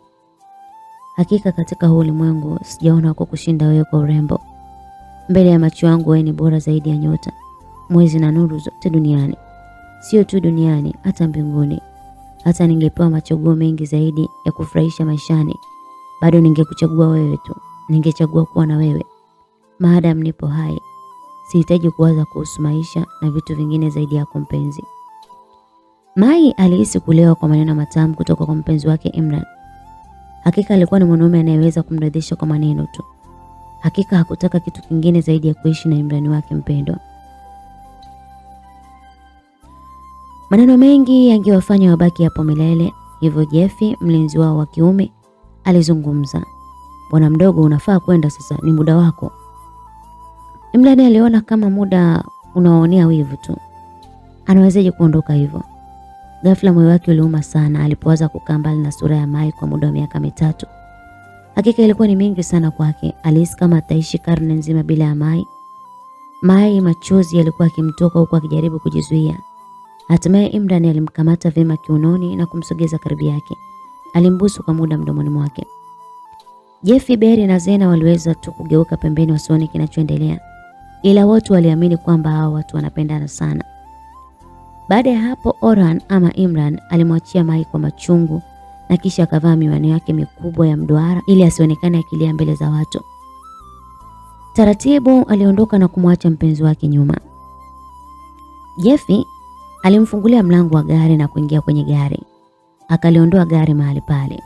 Hakika katika huu ulimwengu sijaona wako kushinda wewe kwa urembo. Mbele ya macho yangu wewe ni bora zaidi ya nyota, mwezi na nuru zote duniani. Sio tu duniani, hata mbinguni. Hata ningepewa machaguo mengi zaidi ya kufurahisha maishani, bado ningekuchagua wewe tu. Ningechagua kuwa na wewe maadamu nipo hai. Sihitaji kuwaza kuhusu maisha na vitu vingine zaidi ya mpenzi. Mai alihisi kulewa kwa maneno matamu kutoka kwa mpenzi wake Imran. Hakika alikuwa ni mwanaume anayeweza kumridhisha kwa maneno tu. Hakika hakutaka kitu kingine zaidi ya kuishi na Imran wake mpendwa. Maneno mengi yangewafanya wabaki hapo milele. Hivyo Jeffy, mlinzi wao wa kiume, alizungumza. Bwana mdogo, unafaa kwenda sasa, ni muda wako. Imran aliona kama muda unaoonea wivu tu. Anawezaje kuondoka hivyo? Ghafla moyo wake uliuma sana alipoanza kukaa mbali na sura ya Mai kwa muda wa miaka 3. Hakika ilikuwa ni mingi sana kwake. Alihisi kama ataishi karne nzima bila ya Mai. Mai machozi yalikuwa yakimtoka huku akijaribu kujizuia. Hatimaye Imran alimkamata vema kiunoni na kumsogeza karibu yake. Alimbusu kwa muda mdomoni mwake. Jeffy, Berry na Zena waliweza tu kugeuka pembeni wasione kinachoendelea. Ila watu waliamini kwamba hao watu wanapendana sana. Baada ya hapo Orhan ama Imran alimwachia Mai kwa machungu na kisha akavaa miwani yake mikubwa ya mduara ili asionekane akilia mbele za watu. Taratibu aliondoka na kumwacha mpenzi wake nyuma. Jeffy alimfungulia mlango wa gari na kuingia kwenye gari. Akaliondoa gari mahali pale.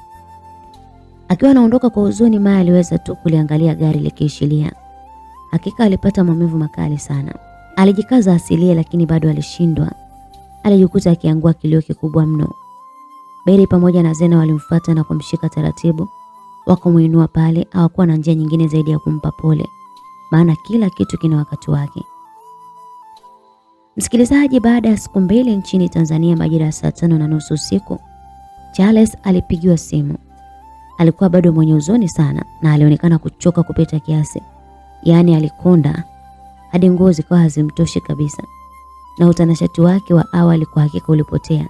Akiwa anaondoka kwa huzuni, Mai aliweza tu kuliangalia gari likiishilia. Hakika alipata maumivu makali sana. Alijikaza asilie lakini bado alishindwa. Alijikuta akiangua kilio kikubwa mno. Berry pamoja na Zena walimfuata na kumshika taratibu. Wakamuinua pale, hawakuwa na njia nyingine zaidi ya kumpa pole. Maana kila kitu kina wakati wake. Msikilizaji, baada ya siku 2 nchini Tanzania majira ya saa 5:30 usiku, Charles alipigiwa simu. Alikuwa bado mwenye huzuni sana na alionekana kuchoka kupita kiasi. Yaani alikonda hadi nguo zikawa hazimtoshi kabisa. Na utanashati wake wa awali kwa hakika ulipotea.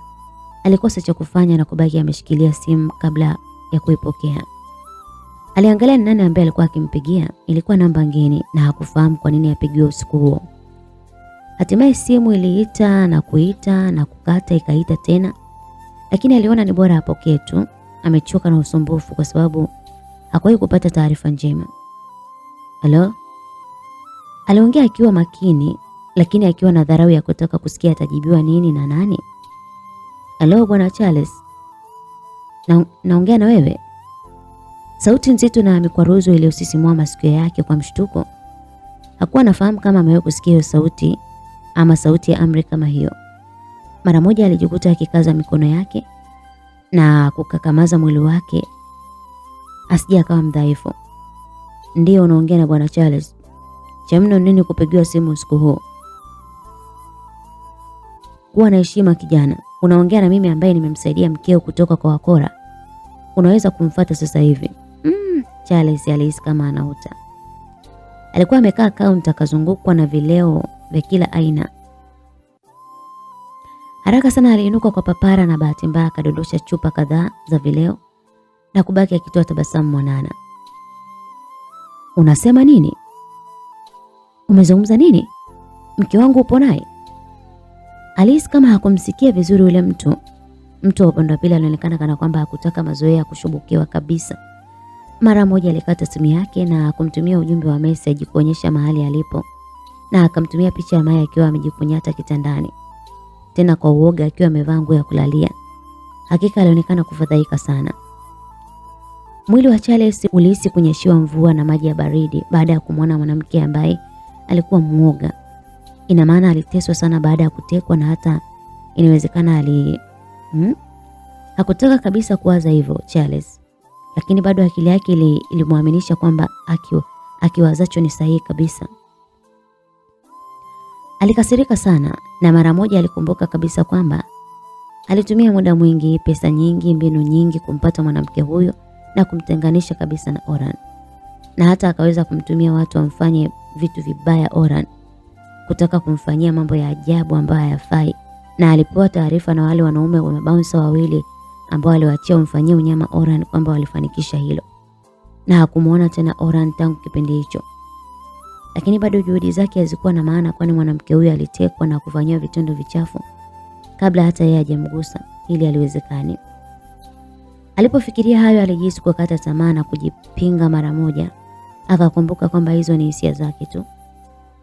Alikosa cha kufanya na kubaki ameshikilia simu kabla ya kuipokea. Aliangalia ni nani ambaye alikuwa akimpigia. Ilikuwa namba ngeni na hakufahamu kwa nini apigiwe usiku huo. Hatimaye simu iliita na kuita na kukata, ikaita tena. Lakini aliona ni bora apokee tu. Amechoka na usumbufu kwa sababu hakuwahi kupata taarifa njema. Hello? Aliongea akiwa makini lakini akiwa na dharau ya kutaka kusikia atajibiwa nini na nani. "Halo bwana Charles. Naongea na wewe?" Sauti nzito na mikwaruzo iliyosisimua masikio yake kwa mshtuko. Hakuwa anafahamu kama amewahi kusikia hiyo sauti ama sauti ya amri kama hiyo. Mara moja alijikuta akikaza mikono yake na kukakamaza mwili wake asije akawa mdhaifu. "Ndio, unaongea na bwana Charles. Chamno nini kupigiwa simu usiku huu?" "Kuwa na heshima kijana. Unaongea na mimi ambaye nimemsaidia mkeo kutoka kwa wakora. Unaweza kumfuata sasa hivi." Charles alihisi kama anauta. Alikuwa amekaa kaunta akazungukwa na vileo vya kila aina. Haraka sana aliinuka kwa papara na bahati mbaya akadondosha chupa kadhaa za vileo na kubaki akitoa tabasamu mwanana. "Unasema nini? Umezungumza nini? Mke wangu upo naye?" Alihisi kama hakumsikia vizuri yule mtu. Mtu wa upande wa pili alionekana kana kwamba hakutaka mazoea ya kushubukiwa kabisa. Mara moja alikata simu yake na kumtumia ujumbe wa message kuonyesha mahali alipo, na akamtumia picha ya Maya akiwa amejikunyata kitandani, tena kwa uoga akiwa amevaa nguo ya kulalia. Hakika alionekana kufadhaika sana. Mwili wa Charles ulihisi kunyeshiwa mvua na maji ya baridi baada ya kumwona mwanamke ambaye alikuwa muoga. Ina maana aliteswa sana baada ya kutekwa, na hata inawezekana hakutaka kabisa kuwaza hivyo Charles. Lakini bado akili yake ilimuaminisha kwamba akiwazacho ni sahihi kabisa. Alikasirika sana na mara moja alikumbuka kabisa kwamba alitumia muda mwingi, pesa nyingi, mbinu nyingi kumpata mwanamke huyo na kumtenganisha kabisa na Oran. Na hata akaweza kumtumia watu wamfanye vitu vibaya Oran, kutaka kumfanyia mambo ya ajabu ambayo hayafai. Na alipewa taarifa na wale wanaume wa mabouncer wawili ambao waliwaachia umfanyie unyama Oran kwamba walifanikisha hilo. Na hakumuona tena Oran tangu kipindi hicho. Lakini bado juhudi zake hazikuwa na maana, kwani mwanamke huyo alitekwa na kufanywa vitendo vichafu kabla hata yeye hajamgusa. Ili aliwezekani. Alipofikiria hayo alijisikia kukata tamaa na kujipinga mara moja. Akakumbuka kwamba hizo ni hisia zake tu.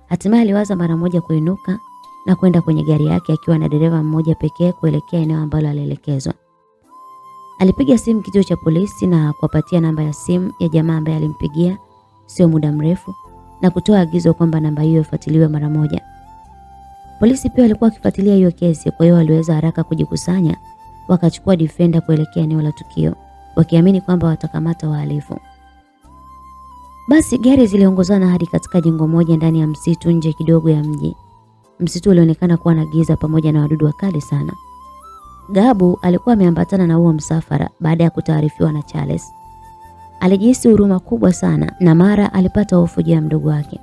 Hatimaye aliwaza mara moja kuinuka na kwenda kwenye gari yake akiwa na dereva mmoja pekee kuelekea eneo ambalo alielekezwa. Alipiga simu kituo cha polisi na kuwapatia namba ya simu ya jamaa ambaye alimpigia sio muda mrefu na kutoa agizo kwamba namba hiyo ifuatiliwe mara moja. Polisi pia walikuwa wakifuatilia hiyo kesi, kwa hiyo waliweza haraka kujikusanya, wakachukua defender kuelekea eneo la tukio, wakiamini kwamba watakamata wahalifu. Basi gari ziliongozana hadi katika jengo moja ndani ya msitu nje kidogo ya mji. Msitu ulionekana kuwa na giza pamoja na wadudu wakali sana. Gabu alikuwa ameambatana na huo msafara baada ya kutaarifiwa na Charles. Alijihisi huruma kubwa sana na mara alipata hofu juu ya mdogo wake.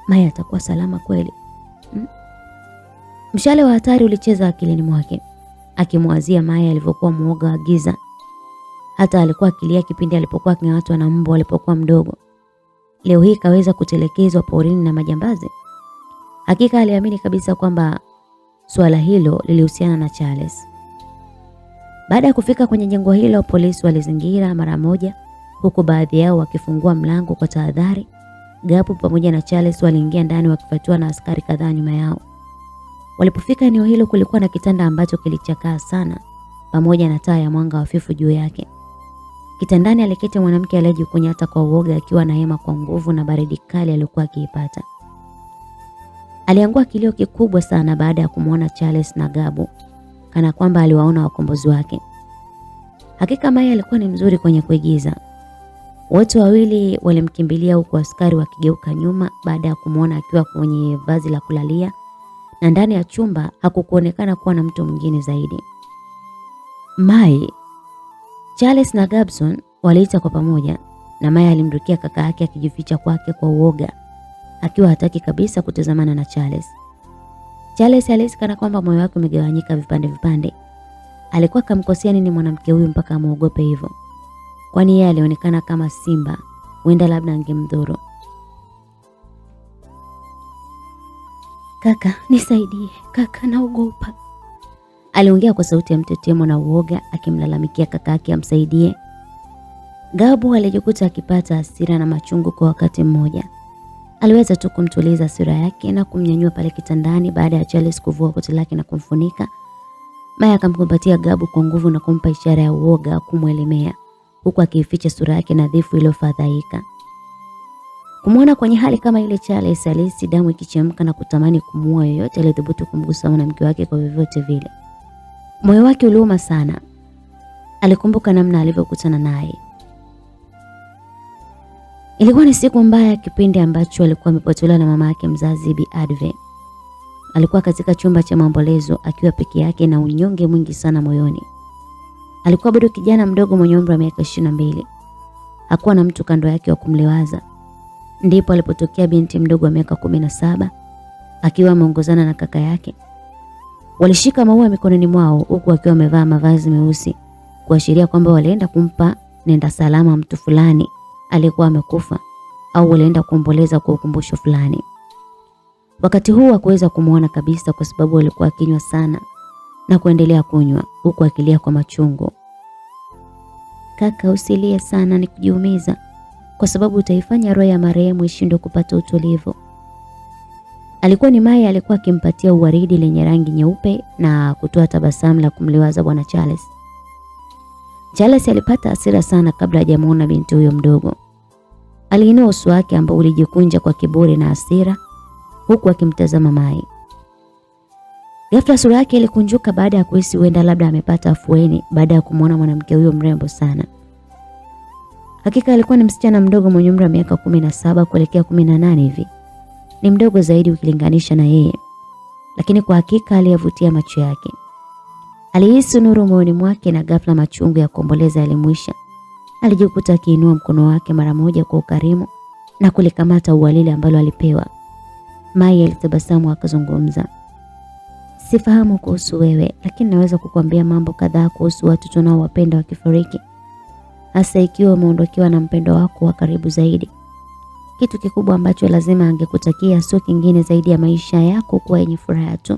Maya atakuwa salama kweli? Mshale wa hatari ulicheza akilini mwake, akimwazia Maya alivyokuwa muoga wa giza. Hata alikuwa akilia kipindi alipokuwa aking'atwa na mbwa alipokuwa mdogo. Leo hii kaweza kutelekezwa porini na majambazi. Hakika aliamini kabisa kwamba swala hilo lilihusiana na Charles. Baada ya kufika kwenye jengo hilo, polisi walizingira mara moja, huku baadhi yao wakifungua mlango kwa tahadhari. Gabu pamoja na Charles waliingia ndani wakifuatiwa na askari kadhaa nyuma yao. Walipofika eneo hilo, kulikuwa na kitanda ambacho kilichakaa sana pamoja na taa ya mwanga hafifu juu yake. Kitandani aliketi mwanamke aliyejikunyata kwa uoga akiwa na hema kwa nguvu na baridi kali aliyokuwa akiipata. Aliangua kilio kikubwa sana baada ya kumwona Charles na Gabu, kana kwamba aliwaona wakombozi wake. Hakika Maya alikuwa ni mzuri kwenye kuigiza. Wote wawili walimkimbilia huku askari wakigeuka nyuma baada ya kumwona akiwa kwenye vazi la kulalia, na ndani ya chumba hakukuonekana kuwa na mtu mwingine zaidi. Mai, Charles na Gabson waliita kwa pamoja, na Maya alimrukia kaka yake akijificha kwake kwa uoga, akiwa hataki kabisa kutazamana na Charles. Charles alihisi kana kwamba moyo wake umegawanyika vipande vipande. Alikuwa kamkosea nini mwanamke huyu mpaka amuogope hivyo? Kwani yeye alionekana kama simba, huenda labda angemdhuru. Kaka, nisaidie. Kaka, naogopa. Aliongea kwa sauti ya mtetemo na uoga, akimlalamikia kaka yake amsaidie. Gabu alijikuta akipata hasira na machungu kwa wakati mmoja. Aliweza tu kumtuliza hasira yake na kumnyanyua pale kitandani baada ya Charles kuvua koti lake na kumfunika. Mai akamkumbatia Gabu kwa nguvu na kumpa ishara ya uoga kumwelemea, huku akificha sura yake nadhifu iliyofadhaika. Kumuona kwenye hali kama ile, Charles alihisi damu ikichemka na kutamani kumuua yoyote aliyethubutu kumgusa mwanamke wake kwa vyovyote vile. Moyo wake uliuma sana. Alikumbuka namna alivyokutana naye. Ilikuwa ni siku mbaya, kipindi ambacho alikuwa amepotelewa na mama yake mzazi Bi Adve. Alikuwa katika chumba cha maombolezo akiwa peke yake na unyonge mwingi sana moyoni. Alikuwa bado kijana mdogo mwenye umri wa miaka 22. Hakuwa na mtu kando yake wa kumliwaza. Ndipo alipotokea binti mdogo wa miaka 17 akiwa ameongozana na kaka yake. Walishika maua mikononi mwao huku akiwa wamevaa mavazi meusi, kuashiria kwamba walienda kumpa nenda salama mtu fulani aliyekuwa amekufa, au walienda kuomboleza kwa ukumbusho fulani. Wakati huu hakuweza kumuona kabisa kwa sababu alikuwa akinywa sana na kuendelea kunywa huku akilia kwa machungu. Kaka, usilie sana, ni kujiumiza, kwa sababu utaifanya roho ya marehemu ishindwe kupata utulivu. Alikuwa ni Mai, alikuwa akimpatia uwaridi lenye rangi nyeupe na kutoa tabasamu la kumliwaza bwana Charles. Charles alipata hasira sana kabla hajamuona binti huyo mdogo. Aliinua uso wake ambao ulijikunja kwa kiburi na hasira huku akimtazama Mai. Ghafla sura yake ilikunjuka baada ya kuhisi huenda labda amepata afueni baada ya kumuona mwanamke huyo mrembo sana. Hakika alikuwa ni msichana mdogo mwenye umri wa miaka 17 kuelekea 18 hivi. Ni mdogo zaidi ukilinganisha na yeye, lakini kwa hakika aliyavutia macho yake. Alihisi nuru moyoni mwake na ghafla machungu ya kuomboleza yalimwisha. Alijikuta akiinua mkono wake mara moja kwa ukarimu na kulikamata ua lile ambalo alipewa. Mai alitabasamu akazungumza. Sifahamu kuhusu wewe, lakini naweza kukuambia mambo kadhaa kuhusu watu tunaowapenda wakifariki, hasa ikiwa umeondokewa na mpendo wako wa karibu zaidi. Kitu kikubwa ambacho lazima angekutakia sio kingine zaidi ya maisha yako kuwa yenye furaha tu.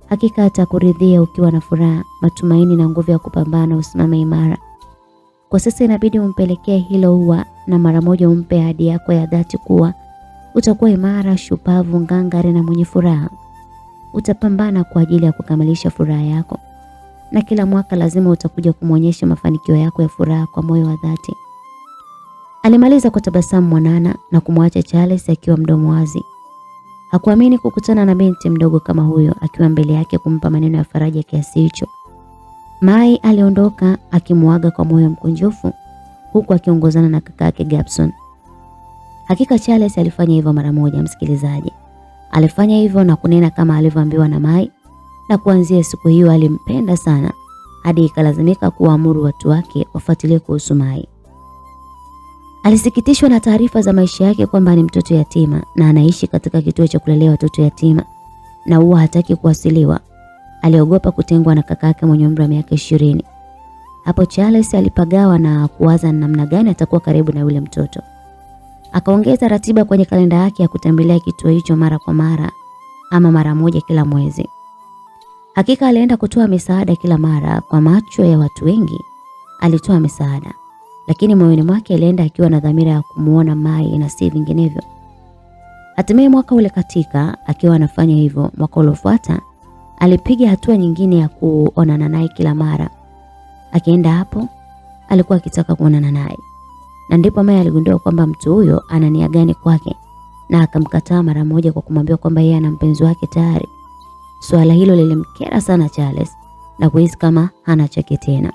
Hakika atakuridhia ukiwa na furaha, matumaini na nguvu ya kupambana, usimame imara. Kwa sasa inabidi umpelekee hilo ua na mara moja umpe ahadi yako ya dhati kuwa utakuwa imara, shupavu, ngangari na mwenye furaha. Utapambana kwa ajili ya kukamilisha furaha yako, na kila mwaka lazima utakuja kumuonyesha mafanikio yako ya furaha kwa moyo wa dhati. Alimaliza kwa tabasamu mwanana na kumwacha Charles akiwa mdomo wazi. Hakuamini kukutana na binti mdogo kama huyo akiwa mbele yake kumpa maneno ya faraja kiasi hicho. Mai aliondoka akimuaga kwa moyo mkunjufu huku akiongozana na kaka yake Gabson. Hakika Charles alifanya hivyo mara moja, msikilizaji. Alifanya hivyo na kunena kama alivyoambiwa na Mai, na kuanzia siku hiyo alimpenda sana hadi ikalazimika kuamuru watu wake wafuatilie kuhusu Mai. Alisikitishwa na taarifa za maisha yake kwamba ni mtoto yatima na anaishi katika kituo cha kulelea watoto yatima na huwa hataki kuwasiliwa. Aliogopa kutengwa na kakake mwenye umri wa miaka 20. Hapo Charles alipagawa na kuwaza namna gani atakuwa karibu na yule mtoto. Akaongeza ratiba kwenye kalenda yake ya kutembelea kituo hicho mara kwa mara, ama mara moja kila mwezi. Hakika alienda kutoa misaada kila mara. Kwa macho ya watu wengi alitoa misaada, lakini moyoni mwake alienda akiwa na dhamira ya kumuona Mai na si vinginevyo. Hatimaye mwaka ule katika, akiwa anafanya hivyo, mwaka uliofuata alipiga hatua nyingine ya kuonana naye kila mara. Akienda hapo alikuwa akitaka kuonana naye, na ndipo Mai aligundua kwamba mtu huyo ana nia gani kwake, na akamkataa mara moja kwa kumwambia kwamba yeye ana mpenzi wake tayari. Swala hilo lilimkera sana Charles na kuhisi kama hana chake tena.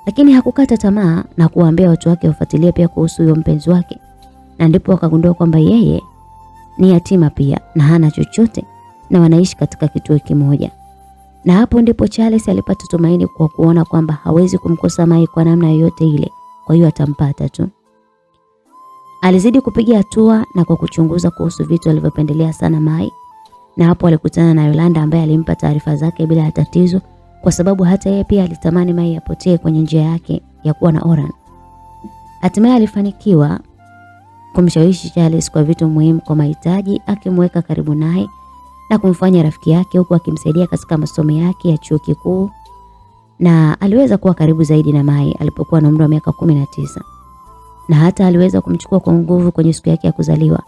Lakini hakukata tamaa na kuwaambia watu wake wafuatilie pia kuhusu huyo mpenzi wake, na ndipo wakagundua kwamba yeye ni yatima pia na hana chochote, na wanaishi katika kituo kimoja. Na hapo ndipo Charles alipata tumaini kwa kuona kwamba hawezi kumkosa Mai kwa namna yoyote ile, kwa hiyo atampata tu. Alizidi kupiga hatua na kwa kuchunguza kuhusu vitu alivyopendelea sana Mai, na hapo alikutana na Yolanda ambaye alimpa taarifa zake bila tatizo, kwa sababu hata yeye pia alitamani Mai apotee kwenye njia yake ya kuwa na Oran. Hatimaye alifanikiwa kumshawishi Charles kwa vitu muhimu kwa mahitaji, akimweka karibu naye na kumfanya rafiki yake huku akimsaidia katika masomo yake ya chuo kikuu, na aliweza kuwa karibu zaidi na Mai alipokuwa na umri wa miaka 19. Na hata aliweza kumchukua kwa nguvu kwenye siku yake ya kuzaliwa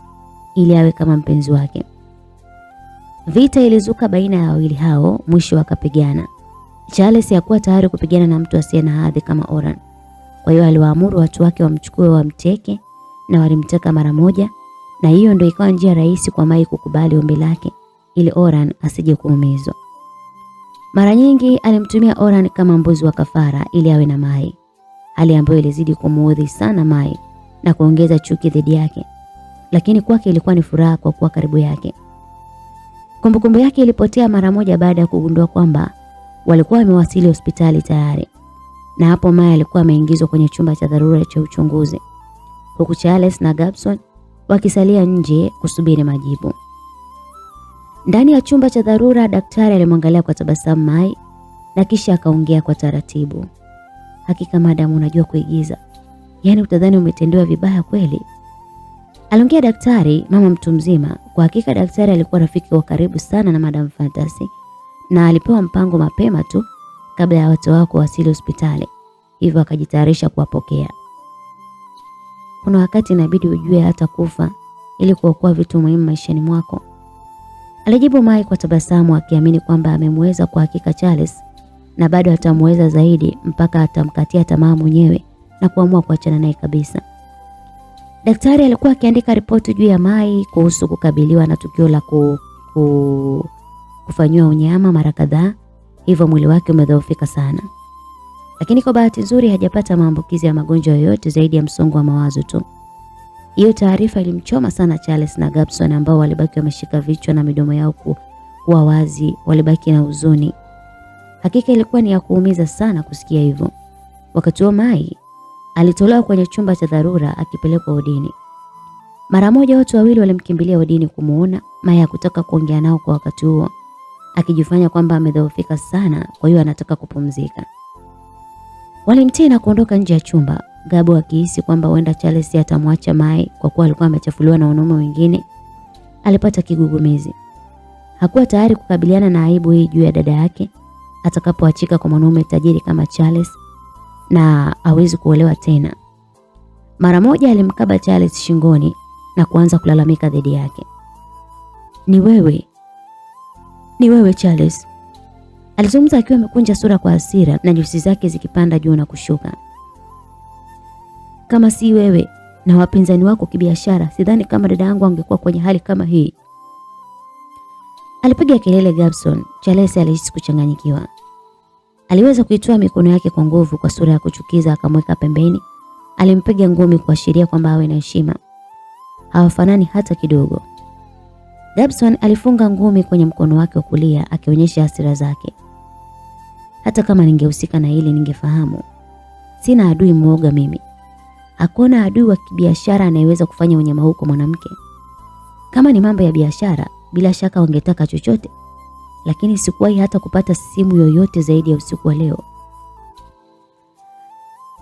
ili awe kama mpenzi wake. Vita ilizuka baina ya wawili hao, mwisho wakapigana. Charles hakuwa tayari kupigana na mtu asiye na hadhi kama Oran. Kwa hiyo aliwaamuru watu wake wamchukue wamteke, na walimteka mara moja, na hiyo ndio ikawa njia rahisi kwa Mai kukubali ombi lake ili Oran asije kuumizwa. Mara nyingi alimtumia Oran kama mbuzi wa kafara ili awe na Mai, hali ambayo ilizidi kumuudhi sana Mai na kuongeza chuki dhidi yake, lakini kwake ilikuwa ni furaha kwa kuwa karibu yake. Kumbukumbu yake ilipotea mara moja baada ya kugundua kwamba walikuwa wamewasili hospitali tayari, na hapo Mai alikuwa ameingizwa kwenye chumba cha dharura cha uchunguzi, huku Charles na Gabson wakisalia nje kusubiri majibu. Ndani ya chumba cha dharura, daktari alimwangalia kwa tabasamu Mai na kisha akaongea kwa taratibu. Hakika madam, unajua kuigiza. Yaani utadhani umetendewa vibaya kweli. Aliongea daktari, mama mtu mzima. Kwa hakika daktari alikuwa rafiki wa karibu sana na Madam Fantasy, na alipewa mpango mapema tu kabla ya watu wao kuwasili hospitali. Hivyo akajitayarisha kuwapokea. Kuna wakati inabidi ujue hata kufa ili kuokoa vitu muhimu maishani mwako, alijibu Mai kwa tabasamu, akiamini kwamba amemweza kwa hakika Charles, na bado atamweza zaidi mpaka atamkatia tamaa mwenyewe na kuamua kuachana naye kabisa. Daktari alikuwa akiandika ripoti juu ya Mai kuhusu kukabiliwa na tukio la kufanywa unyama mara kadhaa, hivyo mwili wake umedhoofika sana. Lakini kwa bahati nzuri hajapata maambukizi ya magonjwa yoyote zaidi ya msongo wa mawazo tu. Hiyo taarifa ilimchoma sana Charles na Gabson, ambao walibaki wameshika vichwa na midomo yao kuwa wazi, walibaki na huzuni. Hakika ilikuwa ni ya kuumiza sana kusikia hivyo. Wakati huo Mai alitolewa kwenye chumba cha dharura akipelekwa wodini. Mara moja watu wawili walimkimbilia wodini kumuona. Mai hakutaka kuongea nao kwa wakati huo, akijifanya kwamba amedhoofika sana, kwa hiyo anataka kupumzika. Walimtii na kuondoka nje ya chumba. Gabo akihisi kwamba huenda Charles atamwacha Mai kwa kuwa alikuwa amechafuliwa na wanaume wengine, alipata kigugumizi. Hakuwa tayari kukabiliana na aibu hii juu ya dada yake atakapoachika kwa mwanaume tajiri kama Charles na hawezi kuolewa tena. Mara moja alimkaba Charles shingoni na kuanza kulalamika dhidi yake. Ni wewe Charles. Alizungumza akiwa amekunja sura kwa hasira na nyusi zake zikipanda juu na kushuka. Kama si wewe na wapinzani wako kibiashara, sidhani kama dada yangu angekuwa kwenye hali kama hii. Alipiga kelele Gabson. Charles alihisi kuchanganyikiwa. Aliweza kuitoa mikono yake kwa nguvu kwa sura ya kuchukiza, akamweka pembeni. Alimpiga ngumi kuashiria kwamba awe na heshima. Hawafanani hata kidogo. Gabson alifunga ngumi kwenye mkono wake wa kulia akionyesha hasira zake. Hata kama ningehusika na hili ningefahamu. Sina adui mwoga mimi. Hakuna adui wa kibiashara anayeweza kufanya unyama huu kwa mwanamke. Kama ni mambo ya biashara, bila shaka wangetaka chochote. Lakini sikuwahi hata kupata simu yoyote zaidi ya usiku wa leo.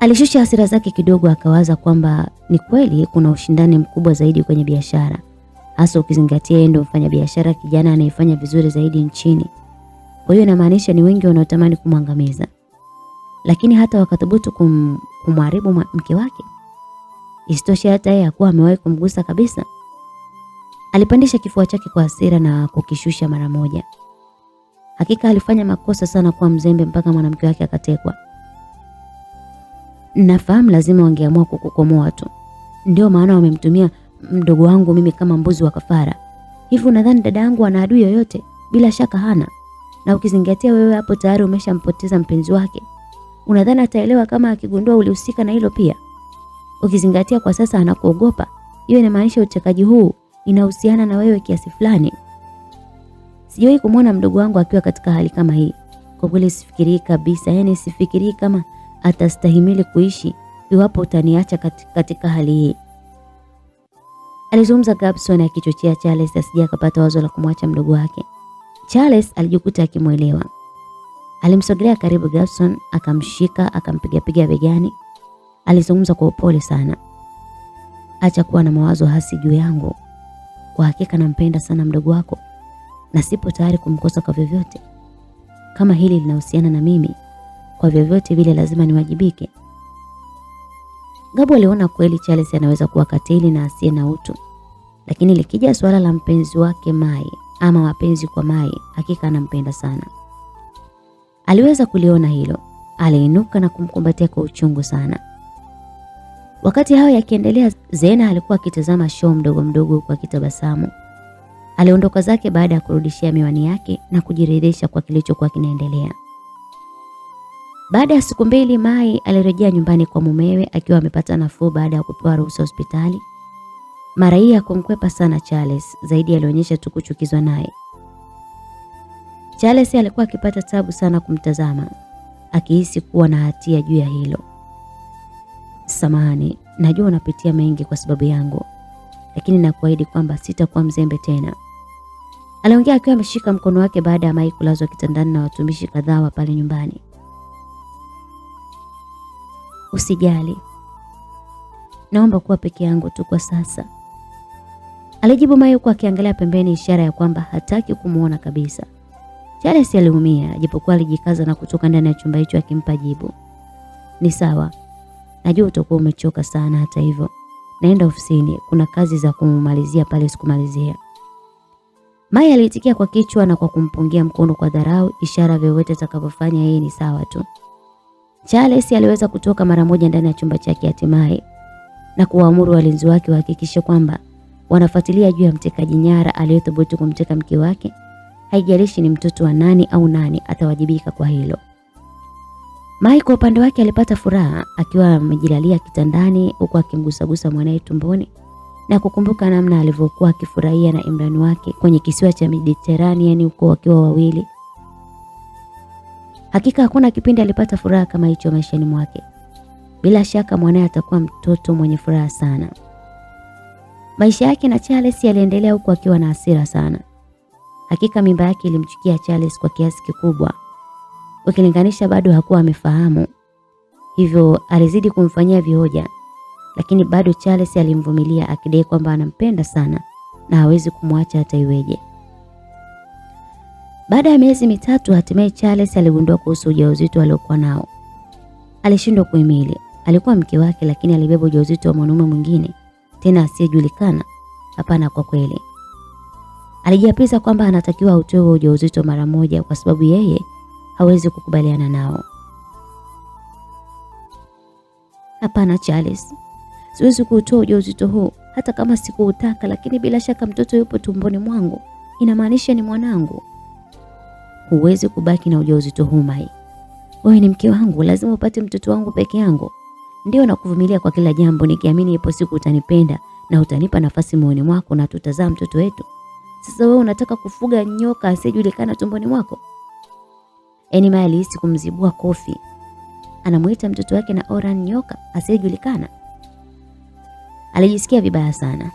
Alishusha hasira zake kidogo, akawaza kwamba ni kweli kuna ushindani mkubwa zaidi kwenye biashara, hasa ukizingatia yeye ndio mfanyabiashara kijana anayefanya vizuri zaidi nchini. Kwa hiyo inamaanisha ni wengi wanaotamani kumwangamiza. Lakini hata wakathubutu kumharibu mke wake. Isitoshe hata yeye hakuwa amewahi kumgusa kabisa. Alipandisha kifua chake kwa hasira na kukishusha mara moja. Hakika alifanya makosa sana kwa mzembe mpaka mwanamke wake akatekwa. Nafahamu lazima wangeamua kukukomoa tu. Ndio maana wamemtumia mdogo wangu mimi kama mbuzi wa kafara. Hivi unadhani dada yangu ana adui yoyote? Bila shaka hana. Na ukizingatia wewe hapo tayari umeshampoteza mpenzi wake. Unadhani ataelewa kama akigundua ulihusika na hilo pia? Ukizingatia kwa sasa anakuogopa. Hiyo inamaanisha utekaji huu inahusiana na wewe kiasi fulani. Sijawahi kumwona mdogo wangu akiwa katika hali kama hii. Kwa kweli sifikirii kabisa, yani sifikirii kama atastahimili kuishi iwapo utaniacha katika hali hii. Alizungumza Gabson akichochea Charles asije akapata wazo la kumwacha mdogo wake. Charles alijikuta akimuelewa. Alimsogelea karibu Gabson, akamshika, akampiga begani. Alizungumza kwa upole sana. Acha kuwa na mawazo hasi juu yangu. Kwa hakika nampenda sana mdogo wako na sipo tayari kumkosa kwa vyovyote. Kama hili linahusiana na mimi, kwa vyovyote vile lazima niwajibike. Gabo aliona kweli Charles anaweza kuwa katili na asiye na utu. Lakini likija swala la mpenzi wake Mai ama mapenzi kwa Mai, hakika anampenda sana. aliweza kuliona hilo. Aliinuka na kumkumbatia kwa uchungu sana. Wakati hao yakiendelea, Zena alikuwa akitazama show mdogo mdogo kwa kitabasamu. Aliondoka zake baada ya kurudishia miwani yake na kujiridhisha kwa kilichokuwa kinaendelea. Baada ya siku 2, Mai alirejea nyumbani kwa mumewe akiwa amepata nafuu baada ya kupewa ruhusa hospitali. Mara hii hakumkwepa sana Charles, zaidi alionyesha tu kuchukizwa naye. Charles alikuwa akipata tabu sana kumtazama, akihisi kuwa na hatia juu ya hilo. Samahani, najua unapitia mengi kwa sababu yangu, lakini nakuahidi kwamba sitakuwa mzembe tena. Aliongea akiwa ameshika mkono wake baada ya Mai kulazwa kitandani na watumishi kadhaa wa pale nyumbani. Usijali. Naomba kuwa peke yangu tu kwa sasa. Alijibu Mai huku akiangalia pembeni, ishara ya kwamba hataki kumuona kabisa. Charles aliumia, japokuwa alijikaza na kutoka ndani ya chumba hicho akimpa jibu. Ni sawa. Najua utakuwa umechoka sana, hata hivyo naenda ofisini, kuna kazi za kumalizia pale sikumalizia. Mai aliitikia kwa kichwa na kwa kumpungia mkono kwa dharau, ishara vyovyote atakapofanya yeye ni sawa tu. Charles aliweza kutoka mara moja ndani ya chumba chake hatimaye na kuwaamuru walinzi wake wahakikishe kwamba wanafuatilia juu ya mtekaji nyara aliyethubutu kumteka mke wake. Haijalishi ni mtoto wa nani au nani, atawajibika kwa hilo. Mai kwa upande wake alipata furaha akiwa amejilalia kitandani huku akimgusagusa mwanae tumboni na kukumbuka namna alivyokuwa akifurahia na Imran wake kwenye kisiwa cha Mediterranean huko wakiwa wawili. Hakika hakuna kipindi alipata furaha kama hicho maishani mwake. Bila shaka mwanae atakuwa mtoto mwenye furaha sana. Maisha yake na Charles yaliendelea huku akiwa na hasira sana. Hakika mimba yake ilimchukia Charles kwa kiasi kikubwa. Ukilinganisha bado hakuwa amefahamu. Hivyo alizidi kumfanyia vihoja. Lakini bado Charles alimvumilia akidai kwamba anampenda sana na hawezi kumwacha hata iweje. Baada ya miezi 3 hatimaye Charles aligundua kuhusu ujauzito aliokuwa nao. Alishindwa kuhimili. Alikuwa mke wake lakini alibeba ujauzito wa mwanaume mwingine, tena asiyejulikana. Hapana, kwa kweli. Alijiapiza kwamba anatakiwa autoe ujauzito mara moja kwa sababu yeye hawezi kukubaliana nao. Hapana Charles, siwezi kuutoa ujauzito huu hata kama sikuutaka, lakini bila shaka mtoto yupo tumboni mwangu. Inamaanisha ni mwanangu. Huwezi kubaki na ujauzito huu Mai. Wewe ni mke wangu, lazima upate mtoto wangu peke yangu. Ndio nakuvumilia kwa kila jambo nikiamini ipo siku utanipenda na utanipa nafasi moyoni mwako na tutazaa mtoto wetu. Sasa wewe unataka kufuga nyoka asiyejulikana tumboni mwako? Mai alihisi kumzibua kofi. Anamuita mtoto wake na Oran nyoka asiyejulikana. Alijisikia vibaya sana.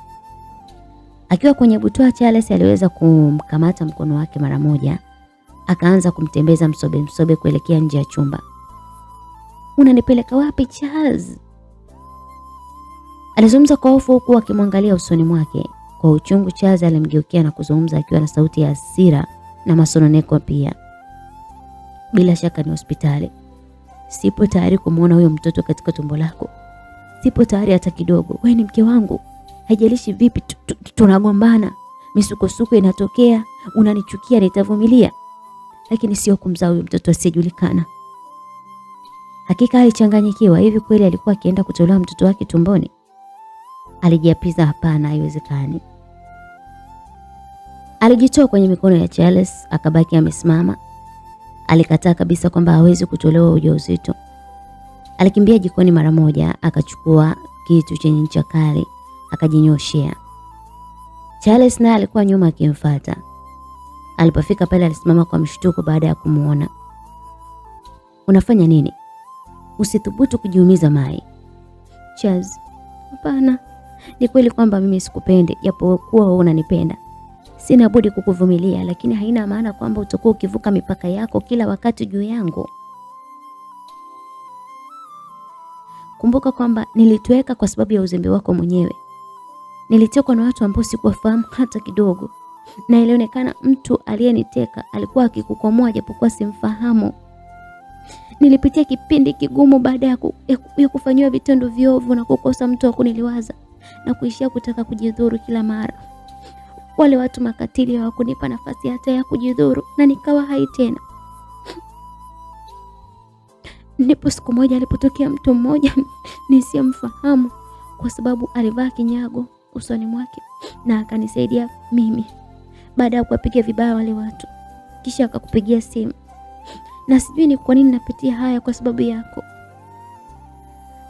Akiwa kwenye butwa, Charles aliweza kumkamata mkono wake mara moja. Akaanza kumtembeza msobe kuelekea nje ya chumba. Unanipeleka wapi Charles? Alizungumza kwa hofu huku akimwangalia usoni mwake. Kwa uchungu Charles alimgeukia na kuzungumza akiwa na sauti ya hasira na masononeko pia. Bila shaka ni hospitali. Sipo tayari kumuona huyo mtoto katika tumbo lako. Sipo tayari hata kidogo. Wewe ni mke wangu. Haijalishi vipi tunagombana, misukosuko inatokea, unanichukia, nitavumilia. Lakini sio kumzaa huyo mtoto asiyejulikana. Hakika alichanganyikiwa. Hivi kweli alikuwa akienda kutolewa mtoto wake tumboni? Alijiapiza hapana, haiwezekani. Alijitoa kwenye mikono ya Charles, akabaki amesimama. Alikataa kabisa kwamba hawezi kutolewa ujauzito. Alikimbia jikoni mara moja, akachukua kitu chenye ncha kali, akajinyoshea. Charles naye alikuwa nyuma akimfuata. Alipofika pale alisimama kwa mshtuko baada ya kumuona. Unafanya nini? Usithubutu kujiumiza Mai. Charles, hapana. Ni kweli kwamba mimi sikupendi, japo kuwa wewe unanipenda. Sina budi kukuvumilia, lakini haina maana kwamba utakuwa ukivuka mipaka yako kila wakati juu yangu. Kumbuka kwamba nilitoweka kwa sababu ya uzembe wako mwenyewe. Nilitekwa na watu ambao sikuwafahamu hata kidogo. Na ilionekana mtu aliyeniteka alikuwa akikukomoa japokuwa simfahamu. Nilipitia kipindi kigumu baada ya kufanywa vitendo viovu na kukosa mtu wa kuniliwaza na kuishia kutaka kujidhuru kila mara. Wale watu makatili hawakunipa nafasi hata ya kujidhuru na nikawa hai tena. Ndipo siku moja alipotokea mtu mmoja nisiyemfahamu, kwa sababu alivaa kinyago usoni mwake, na akanisaidia mimi baada ya kuwapiga vibaya wale watu. Kisha akakupigia simu, na sijui ni kwa nini napitia haya kwa sababu yako.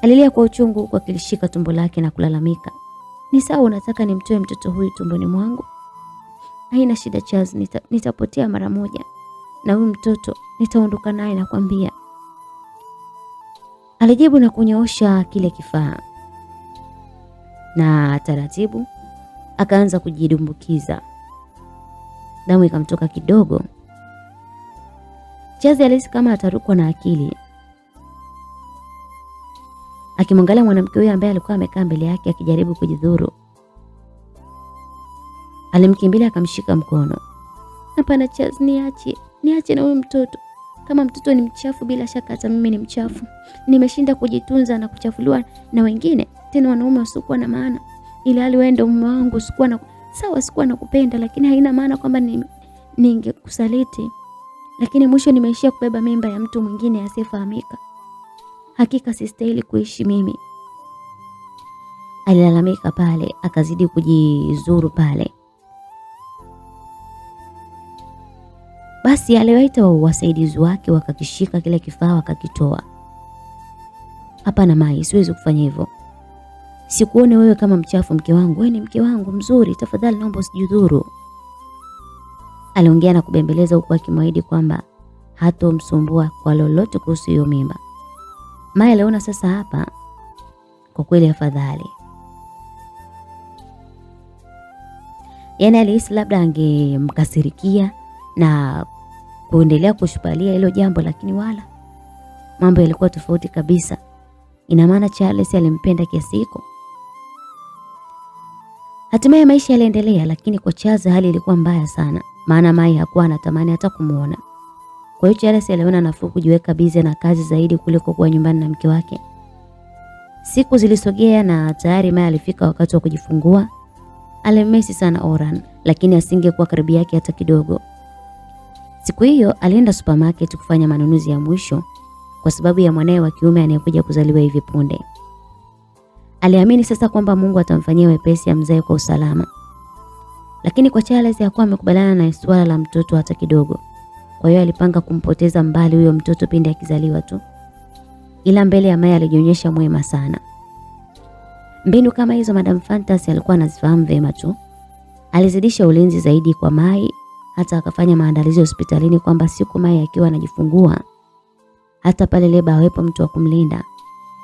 Alilia kwa uchungu huku akilishika tumbo lake na kulalamika. Ni sawa, unataka nimtoe mtoto huyu tumboni mwangu? Haina shida Charles, nitapotea mara moja, na huyu mtoto nitaondoka naye nakwambia, alijibu na kunyoosha kile kifaa, na taratibu akaanza kujidumbukiza. Damu ikamtoka kidogo. Charles alihisi kama atarukwa na akili. Akimwangalia mwanamke huyo ambaye alikuwa amekaa mbele yake akijaribu kujidhuru, alimkimbilia akamshika mkono. Hapana Charles, niache na huyu mtoto. Kama mtoto ni mchafu, bila shaka hata mimi ni mchafu. Nimeshinda kujitunza na kuchafuliwa na wengine, tena wanaume wasiokuwa na maana. Ile hali wewe ndio mume wangu, sikuwa nakupenda, lakini haina maana kwamba ningekusaliti. Lakini mwisho nimeishia kubeba mimba ya mtu mwingine asiyefahamika. Hakika sistahili kuishi mimi. Alilalamika pale, akazidi kujizuru pale. Basi aliwaita wasaidizi wake, wakakishika kile kifaa wakakitoa. Hapana Mai, siwezi kufanya hivyo. Sikuone wewe kama mchafu mke wangu. Wewe ni mke wangu mzuri, tafadhali naomba usijidhuru. Aliongea na kubembeleza huku akimwahidi kwamba hatomsumbua kwa lolote kuhusu hiyo mimba. Mai aliona sasa hapa kwa kweli afadhali. Yaani alihisi labda angemkasirikia na kuendelea kushupalia hilo jambo, lakini wala. Mambo yalikuwa tofauti kabisa. Ina maana Charles alimpenda kiasi hiko. Hatimaye maisha yaliendelea, lakini kwa Charles hali ilikuwa mbaya sana, maana Mai hakuwa anatamani hata kumuona. Kwa hiyo Charles aliona nafuu kujiweka busy na kazi zaidi kuliko kuwa nyumbani na mke wake. Siku zilisogea na tayari Mai alifika wakati wa kujifungua. Alimesi sana Oran, lakini asingekuwa karibu yake hata kidogo. Siku hiyo alienda supermarket kufanya manunuzi ya mwisho kwa sababu ya mwanae wa kiume anayekuja kuzaliwa hivi punde. Aliamini sasa kwamba Mungu atamfanyia wepesi amzae kwa usalama. Lakini kwa Charles hakuwa amekubaliana na swala la mtoto hata kidogo. Kwa hiyo alipanga kumpoteza mbali huyo mtoto pindi akizaliwa tu. Ila mbele ya Mai alijionyesha mwema sana. Mbinu kama hizo Madam Fantasy alikuwa anazifahamu vema tu. Alizidisha ulinzi zaidi kwa Mai, hata akafanya maandalizi hospitalini kwamba siku Mai akiwa anajifungua, hata pale leba awepo mtu wa kumlinda.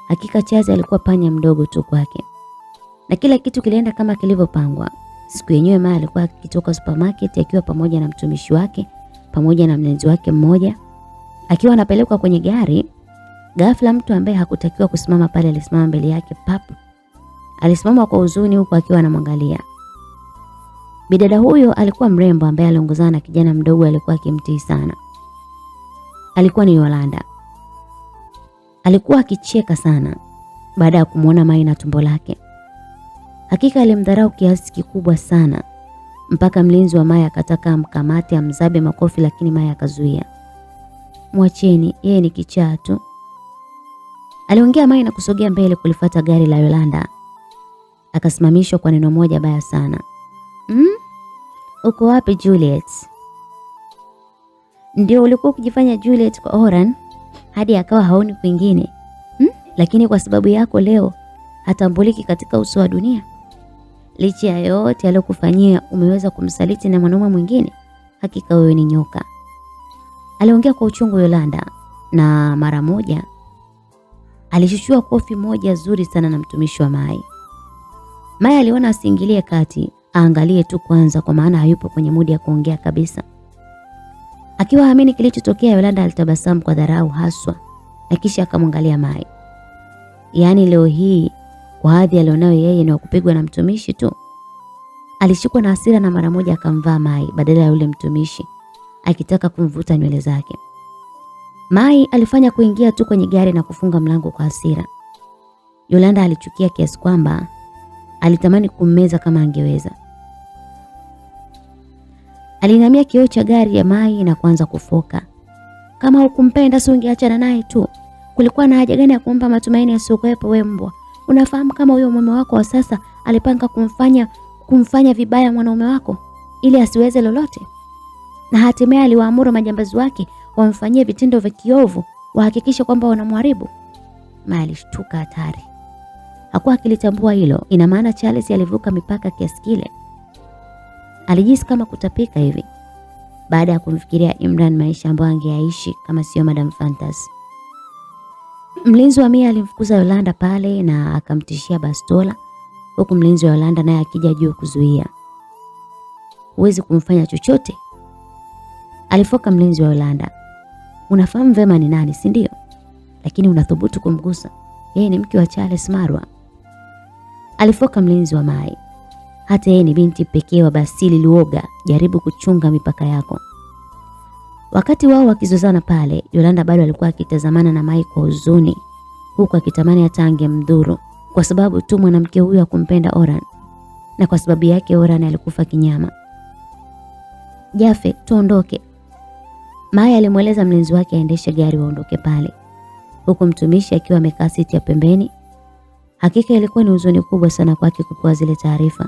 Hakika Charles alikuwa panya mdogo tu kwake. Na kila kitu kilienda kama kilivyopangwa. Siku yenyewe Mai alikuwa akitoka supermarket akiwa pamoja na mtumishi wake, pamoja na mlinzi wake mmoja. Akiwa anapelekwa kwenye gari, ghafla mtu ambaye hakutakiwa kusimama pale alisimama mbele yake papu. Alisimama kwa huzuni huku akiwa anamwangalia. Bidada huyo alikuwa mrembo ambaye aliongozana na kijana mdogo alikuwa akimtii sana. Alikuwa ni Yolanda. Alikuwa akicheka sana baada ya kumuona Mai na tumbo lake. Hakika alimdharau kiasi kikubwa sana, mpaka mlinzi wa Mai akataka amkamate amzabe makofi, lakini Mai akazuia. Mwacheni, yeye ni kichaa tu, aliongea Mai na kusogea mbele kulifuata gari la Yolanda. Akasimamishwa kwa neno moja baya sana. Uko wapi Juliet? Ndio ulikuwa ukijifanya Juliet kwa Oran hadi akawa haoni kwingine. Lakini kwa sababu yako leo hatambuliki katika uso wa dunia. Licha ya yote aliyokufanyia, umeweza kumsaliti na mwanaume mwingine. Hakika wewe ni nyoka. Aliongea kwa uchungu Yolanda, na mara moja alishushua kofi moja zuri sana na mtumishi wa Mai. Mai aliona asiingilie kati, aangalie tu kwanza, kwa maana hayupo kwenye mudi ya kuongea kabisa. Akiwa haamini kilichotokea, Yolanda alitabasamu kwa dharau haswa, na kisha akamwangalia Mai. Yaani leo hii kwa hadhi alionayo yeye ni kupigwa na mtumishi tu. Alishikwa na hasira na mara moja akamvaa Mai badala ya yule mtumishi, akitaka kumvuta nywele zake. Mai alifanya kuingia tu kwenye gari na kufunga mlango kwa hasira. Yolanda alichukia kiasi kwamba alitamani kummeza kama angeweza. Alinamia kioo cha gari ya Mai na kuanza kufoka. Kama hukumpenda si ungeachana naye tu. Kulikuwa na haja gani ya kumpa matumaini yasiyokuwepo wewe mbwa? Unafahamu kama huyo mume wako wa sasa alipanga kumfanya vibaya mwanaume wako ili asiweze lolote? Na hatimaye aliwaamuru majambazi wake wamfanyie vitendo vya kiovu, wahakikishe kwamba wanamharibu. Maya alishtuka hatari. Hakuwa akilitambua hilo. Ina maana Charles alivuka mipaka kiasi kile. Alijisi kama kutapika hivi baada ya kumfikiria Imran maisha ambayo angeyaishi kama sio Madam Fantasy. Mlinzi wa Mia alimfukuza Yolanda pale na akamtishia bastola, huku mlinzi wa Yolanda naye akija juu kuzuia. Huwezi kumfanya chochote, alifoka mlinzi wa Yolanda. Unafahamu vema ni nani, si ndio? Lakini unathubutu kumgusa. Yeye ni mke wa Charles Marwa, alifoka mlinzi wa Mai. Hata yeye ni binti pekee wa Basili Luoga, jaribu kuchunga mipaka yako. Wakati wao wakizozana pale, Yolanda bado alikuwa akitazamana na Mai kwa huzuni, huku akitamani hata angemdhuru kwa sababu tu mwanamke huyu hakumpenda Oran, na kwa sababu yake Oran alikufa kinyama. Jafe, tuondoke. Mai alimweleza mlinzi wake aendeshe gari waondoke pale, huku mtumishi akiwa amekaa siti ya pembeni. Hakika ilikuwa ni huzuni kubwa sana kwake kupewa zile taarifa.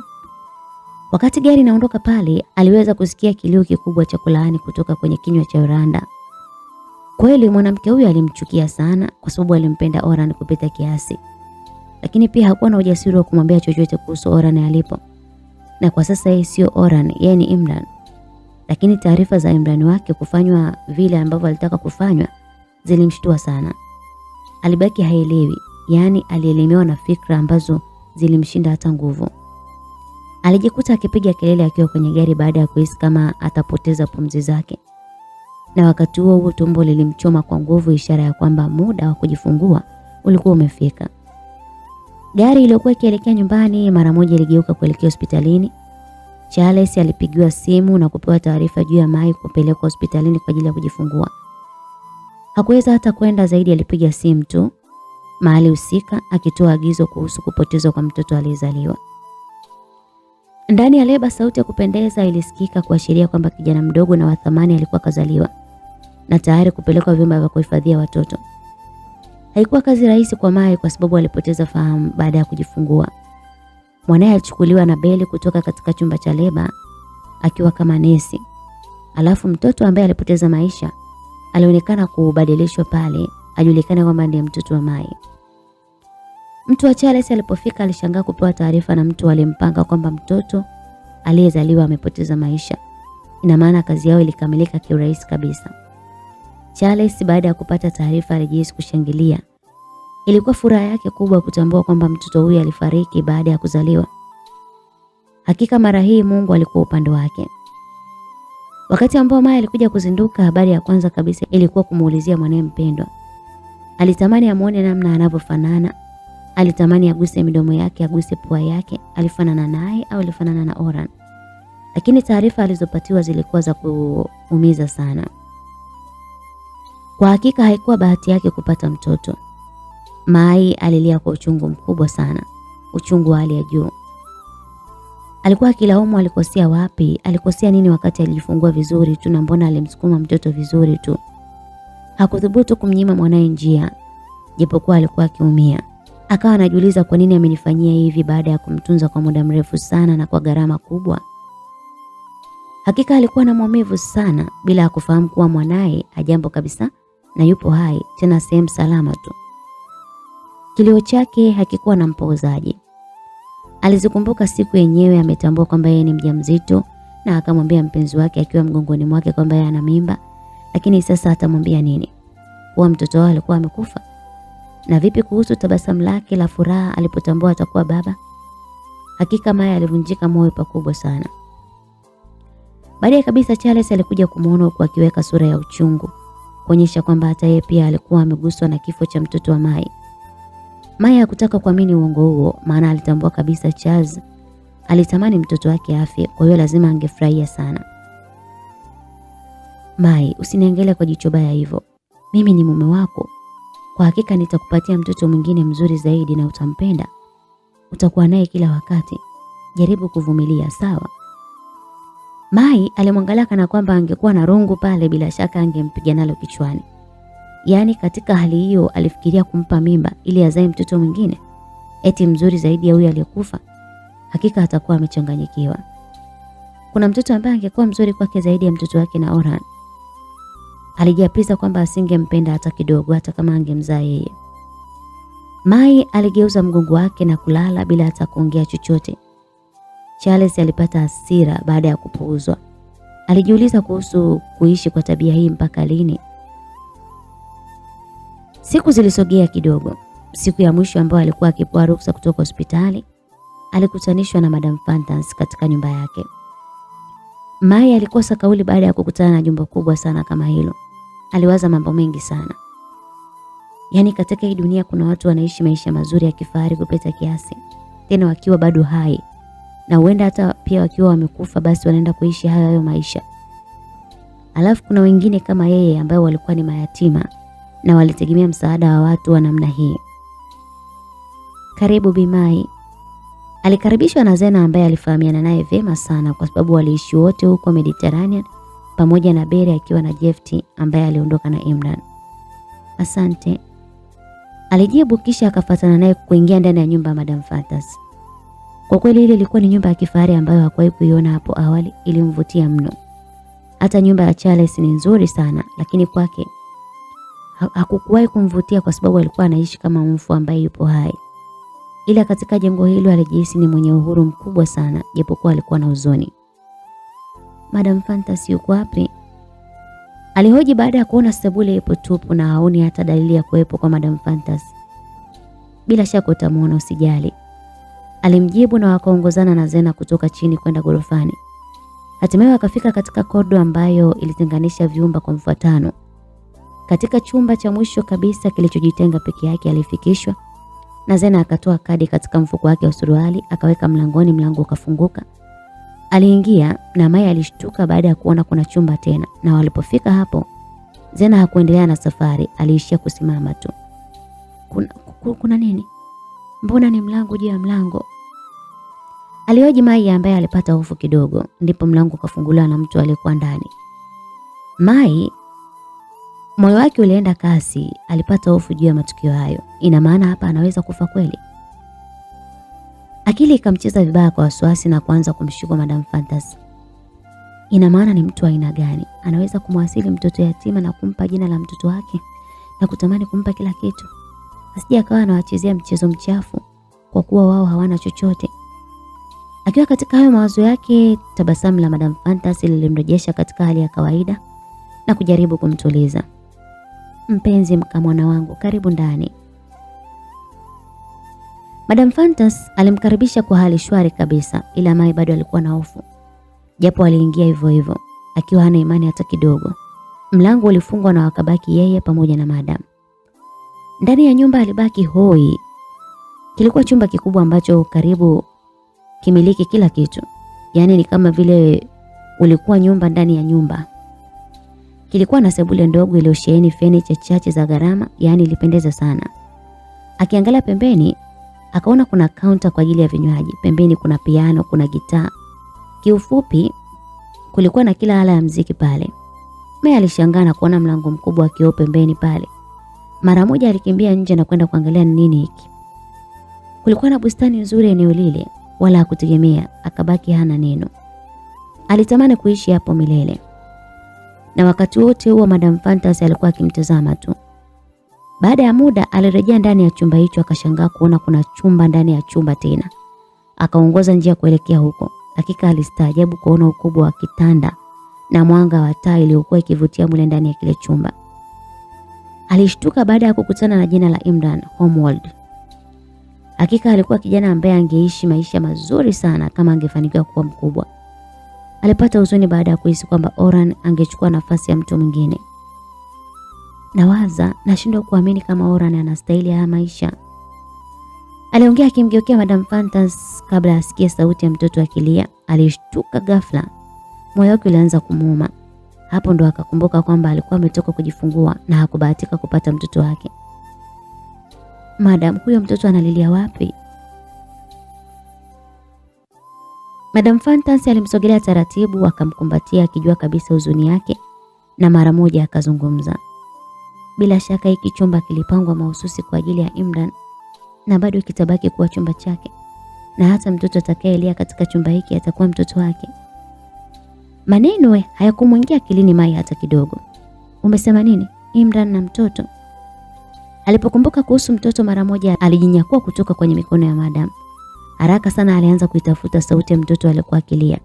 Wakati gari inaondoka pale, aliweza kusikia kilio kikubwa cha kulaani kutoka kwenye kinywa cha Yolanda. Kweli mwanamke huyu alimchukia sana kwa sababu alimpenda Oran kupita kiasi. Lakini pia hakuwa na ujasiri wa kumwambia chochote kuhusu Oran alipo. Na kwa sasa yeye sio Oran, yeye ni Imran. Lakini taarifa za Imran wake kufanywa vile ambavyo alitaka kufanywa zilimshtua sana. Alibaki haelewi, yani alielemewa na fikra ambazo zilimshinda hata nguvu. Alijikuta akipiga kelele akiwa kwenye gari baada ya kuhisi kama atapoteza pumzi zake. Na wakati huo tumbo lilimchoma kwa nguvu, ishara ya kwamba muda wa kujifungua ulikuwa umefika. Gari iliyokuwa ikielekea nyumbani mara moja iligeuka kuelekea hospitalini. Charles alipigiwa simu na kupewa taarifa juu ya Mai kupelekwa hospitalini kwa ajili ya kujifungua. Hakuweza hata kwenda zaidi, alipiga simu tu mahali husika akitoa agizo kuhusu kupotezwa kwa mtoto aliyezaliwa. Ndani ya leba sauti ya kupendeza ilisikika kuashiria kwamba kijana mdogo na wa thamani alikuwa kazaliwa na tayari kupelekwa vyumba vya kuhifadhia watoto. Haikuwa kazi rahisi kwa Mai kwa sababu alipoteza fahamu baada ya kujifungua. Mwanae alichukuliwa na Beli kutoka katika chumba cha leba akiwa kama nesi. Alafu mtoto ambaye alipoteza maisha alionekana kubadilishwa pale, ajulikane kwamba ndiye mtoto wa Mai. Mtu wa Charles alipofika alishangaa kupewa taarifa na mtu aliyempanga kwamba mtoto aliyezaliwa amepoteza maisha. Ina maana kazi yao ilikamilika kiurahisi kabisa. Charles baada ya kupata taarifa alijihisi kushangilia. Ilikuwa furaha yake kubwa kutambua kwamba mtoto huyu alifariki baada ya kuzaliwa. Hakika mara hii Mungu alikuwa upande wake. Wakati ambao Maya alikuja kuzinduka, habari ya kwanza kabisa ilikuwa kumuulizia mwanae mpendwa. Alitamani amuone namna anavyofanana. Alitamani aguse midomo yake, aguse pua yake, alifanana naye au alifanana na Oran. Lakini taarifa alizopatiwa zilikuwa za kuumiza sana. Kwa hakika haikuwa bahati yake kupata mtoto. Mai alilia kwa uchungu mkubwa sana, uchungu wa hali ya juu. Alikuwa akilaumu alikosea wapi, alikosea nini wakati alijifungua vizuri tu na mbona alimsukuma mtoto vizuri tu. Hakuthubutu kumnyima mwanae njia, japokuwa alikuwa akiumia. Akawa anajiuliza kwa nini amenifanyia hivi baada ya kumtunza kwa muda mrefu sana na kwa gharama kubwa. Hakika alikuwa na maumivu sana bila kufahamu kuwa mwanae hajambo kabisa na yupo hai, tena sehemu salama tu. Kilio chake hakikuwa na mpozaji. Alizikumbuka siku yenyewe ametambua kwamba yeye ni mjamzito na akamwambia mpenzi wake akiwa mgongoni mwake kwamba yeye ana mimba, lakini sasa atamwambia nini? Kuwa mtoto wao alikuwa amekufa? Na vipi kuhusu tabasamu lake la furaha alipotambua atakuwa baba? Hakika Maya alivunjika moyo pakubwa sana. Baadaye kabisa Charles alikuja kumuona huku akiweka sura ya uchungu, kuonyesha kwamba hata yeye pia alikuwa ameguswa na kifo cha mtoto wa Maya. Maya hakutaka kuamini uongo huo, maana alitambua kabisa Charles alitamani mtoto wake afye, kwa hiyo lazima angefurahia sana. Mai, usiniangalie kwa jicho baya hivyo. Mimi ni mume wako. Kwa hakika nitakupatia mtoto mwingine mzuri zaidi na utampenda. Utakuwa naye kila wakati. Jaribu kuvumilia, sawa? Mai alimwangalia kana kwamba angekuwa na rungu pale, bila shaka angempiga nalo kichwani. Yaani katika hali hiyo alifikiria kumpa mimba ili azae mtoto mwingine, eti mzuri zaidi ya huyu aliyekufa. Hakika atakuwa amechanganyikiwa. Kuna mtoto ambaye angekuwa mzuri kwake zaidi ya mtoto wake na Orhan. Alijiapiza kwamba asingempenda hata kidogo, hata kama angemzaa yeye. Mai aligeuza mgongo wake na kulala bila hata kuongea chochote. Charles alipata hasira baada ya kupuuzwa. Alijiuliza kuhusu kuishi kwa tabia hii mpaka lini. Siku zilisogea kidogo. Siku ya mwisho ambayo alikuwa akipewa ruhusa kutoka hospitali, alikutanishwa na Madam Fantas katika nyumba yake. Mai alikosa kauli baada ya kukutana na jumba kubwa sana kama hilo. Aliwaza mambo mengi sana. Yaani katika hii dunia kuna watu wanaishi maisha mazuri ya kifahari kupita kiasi, tena wakiwa bado hai. Na huenda hata pia wakiwa wamekufa basi wanaenda kuishi hayo maisha. Alafu kuna wengine kama yeye ambao walikuwa ni mayatima na walitegemea msaada wa watu wa namna hii. Karibu Bi Mai. Alikaribishwa na Zena ambaye alifahamiana naye vema sana kwa sababu waliishi wote huko Mediterranean, pamoja na Beri akiwa na Jefti ambaye aliondoka na Imran. Asante, alijibu kisha akafuatana naye kuingia ndani ya nyumba ya Madam Fantas. Kwa kweli ile ilikuwa ni nyumba ya kifahari ambayo hakuwahi kuiona hapo awali, ilimvutia mno. Hata nyumba ya Charles ni nzuri sana, lakini kwake hakukuwahi kumvutia kwa sababu alikuwa anaishi kama mfu ambaye yupo hai. Ila katika jengo hilo alijihisi ni mwenye uhuru mkubwa sana, japokuwa alikuwa na huzuni. Madam Fantas yuko wapi? Alihoji baada ya kuona sebule ipo tupu na haoni hata dalili ya kuwepo kwa Madam Fantas. Bila shaka utamuona, usijali, alimjibu na wakaongozana na Zena kutoka chini kwenda gorofani. Hatimaye wakafika katika korido ambayo ilitenganisha vyumba kwa mfuatano. Katika chumba cha mwisho kabisa kilichojitenga peke yake alifikishwa, na Zena akatoa kadi katika mfuko wake wa suruali, akaweka mlangoni, mlango ukafunguka. Aliingia na Mai alishtuka baada ya kuona kuna chumba tena, na walipofika hapo Zena hakuendelea na safari, aliishia kusimama tu. Kuna nini? Mbona ni mlango juu ya mlango? Alihoji Mai ambaye alipata hofu kidogo, ndipo mlango ukafunguliwa na mtu aliyekuwa ndani. Mai moyo wake ulienda kasi, alipata hofu juu ya matukio hayo. Ina maana hapa anaweza kufa kweli? Akili ikamcheza vibaya kwa wasiwasi na kuanza kumshuku Madam Fantas. Ina maana ni mtu aina gani? Anaweza kumwasili mtoto yatima na kumpa jina la mtoto wake na kutamani kumpa kila kitu. Asije akawa anawachezea mchezo mchafu kwa kuwa wao hawana chochote. Akiwa katika hayo mawazo yake, tabasamu la Madam Fantas lilimrejesha katika hali ya kawaida na kujaribu kumtuliza. Mpenzi mkamwana wangu, karibu ndani. Madam Fantas alimkaribisha kwa hali shwari kabisa, ila Mai bado alikuwa na hofu. Japo aliingia hivyo hivyo, akiwa hana imani hata kidogo. Mlango ulifungwa na wakabaki yeye pamoja na Madam. Ndani ya nyumba alibaki hoi. Kilikuwa chumba kikubwa ambacho karibu kimiliki kila kitu. Yaani ni kama vile ulikuwa nyumba ndani ya nyumba. Kilikuwa na sebule ndogo iliyosheheni furniture chache za gharama, yaani ilipendeza sana. Akiangalia pembeni, akaona kuna counter kwa ajili ya vinywaji. Pembeni kuna piano, kuna gitaa. Kiufupi, kulikuwa na kila ala ya muziki pale. Mai alishangaa na kuona mlango mkubwa akiwa pembeni pale. Mara moja alikimbia nje na kwenda kuangalia ni nini hiki. Kulikuwa na bustani nzuri eneo lile, wala hakutegemea, akabaki hana neno. Alitamani kuishi hapo milele. Na wakati wote huo Madam Fantas alikuwa akimtazama tu. Baada ya muda alirejea ndani ya chumba hicho, akashangaa kuona kuna chumba ndani ya chumba tena. Akaongoza njia kuelekea huko. Hakika alistaajabu kuona ukubwa wa kitanda na mwanga wa taa iliyokuwa ikivutia mule ndani ya kile chumba. Alishtuka baada ya kukutana na jina la Imran Homeworld. Hakika alikuwa kijana ambaye angeishi maisha mazuri sana kama angefanikiwa kuwa mkubwa. Alipata huzuni baada ya kuhisi kwamba Orhan angechukua nafasi ya mtu mwingine. Nawaza, nashindwa kuamini kama Orhan anastahili haya maisha. Aliongea akimgeukia Madam Fantas kabla asikie sauti ya mtoto akilia. Alishtuka ghafla. Moyo wake ulianza kumuuma. Hapo ndo akakumbuka kwamba alikuwa ametoka kujifungua na hakubahatika kupata mtoto wake. Madam, huyo mtoto analilia wapi? Madam Fantas alimsogelea taratibu, akamkumbatia akijua kabisa huzuni yake, na mara moja akazungumza. Bila shaka hiki chumba kilipangwa mahususi kwa ajili ya Imran na bado kitabaki kuwa chumba chake, na hata mtoto atakayelea katika chumba hiki atakuwa mtoto wake. Maneno hayakumwingia akilini Mai hata kidogo. Umesema nini? Imran na mtoto? Alipokumbuka kuhusu mtoto, mara moja alijinyakua kutoka kwenye mikono ya madam. Haraka sana alianza kuitafuta sauti ya mtoto aliyekuwa akilia.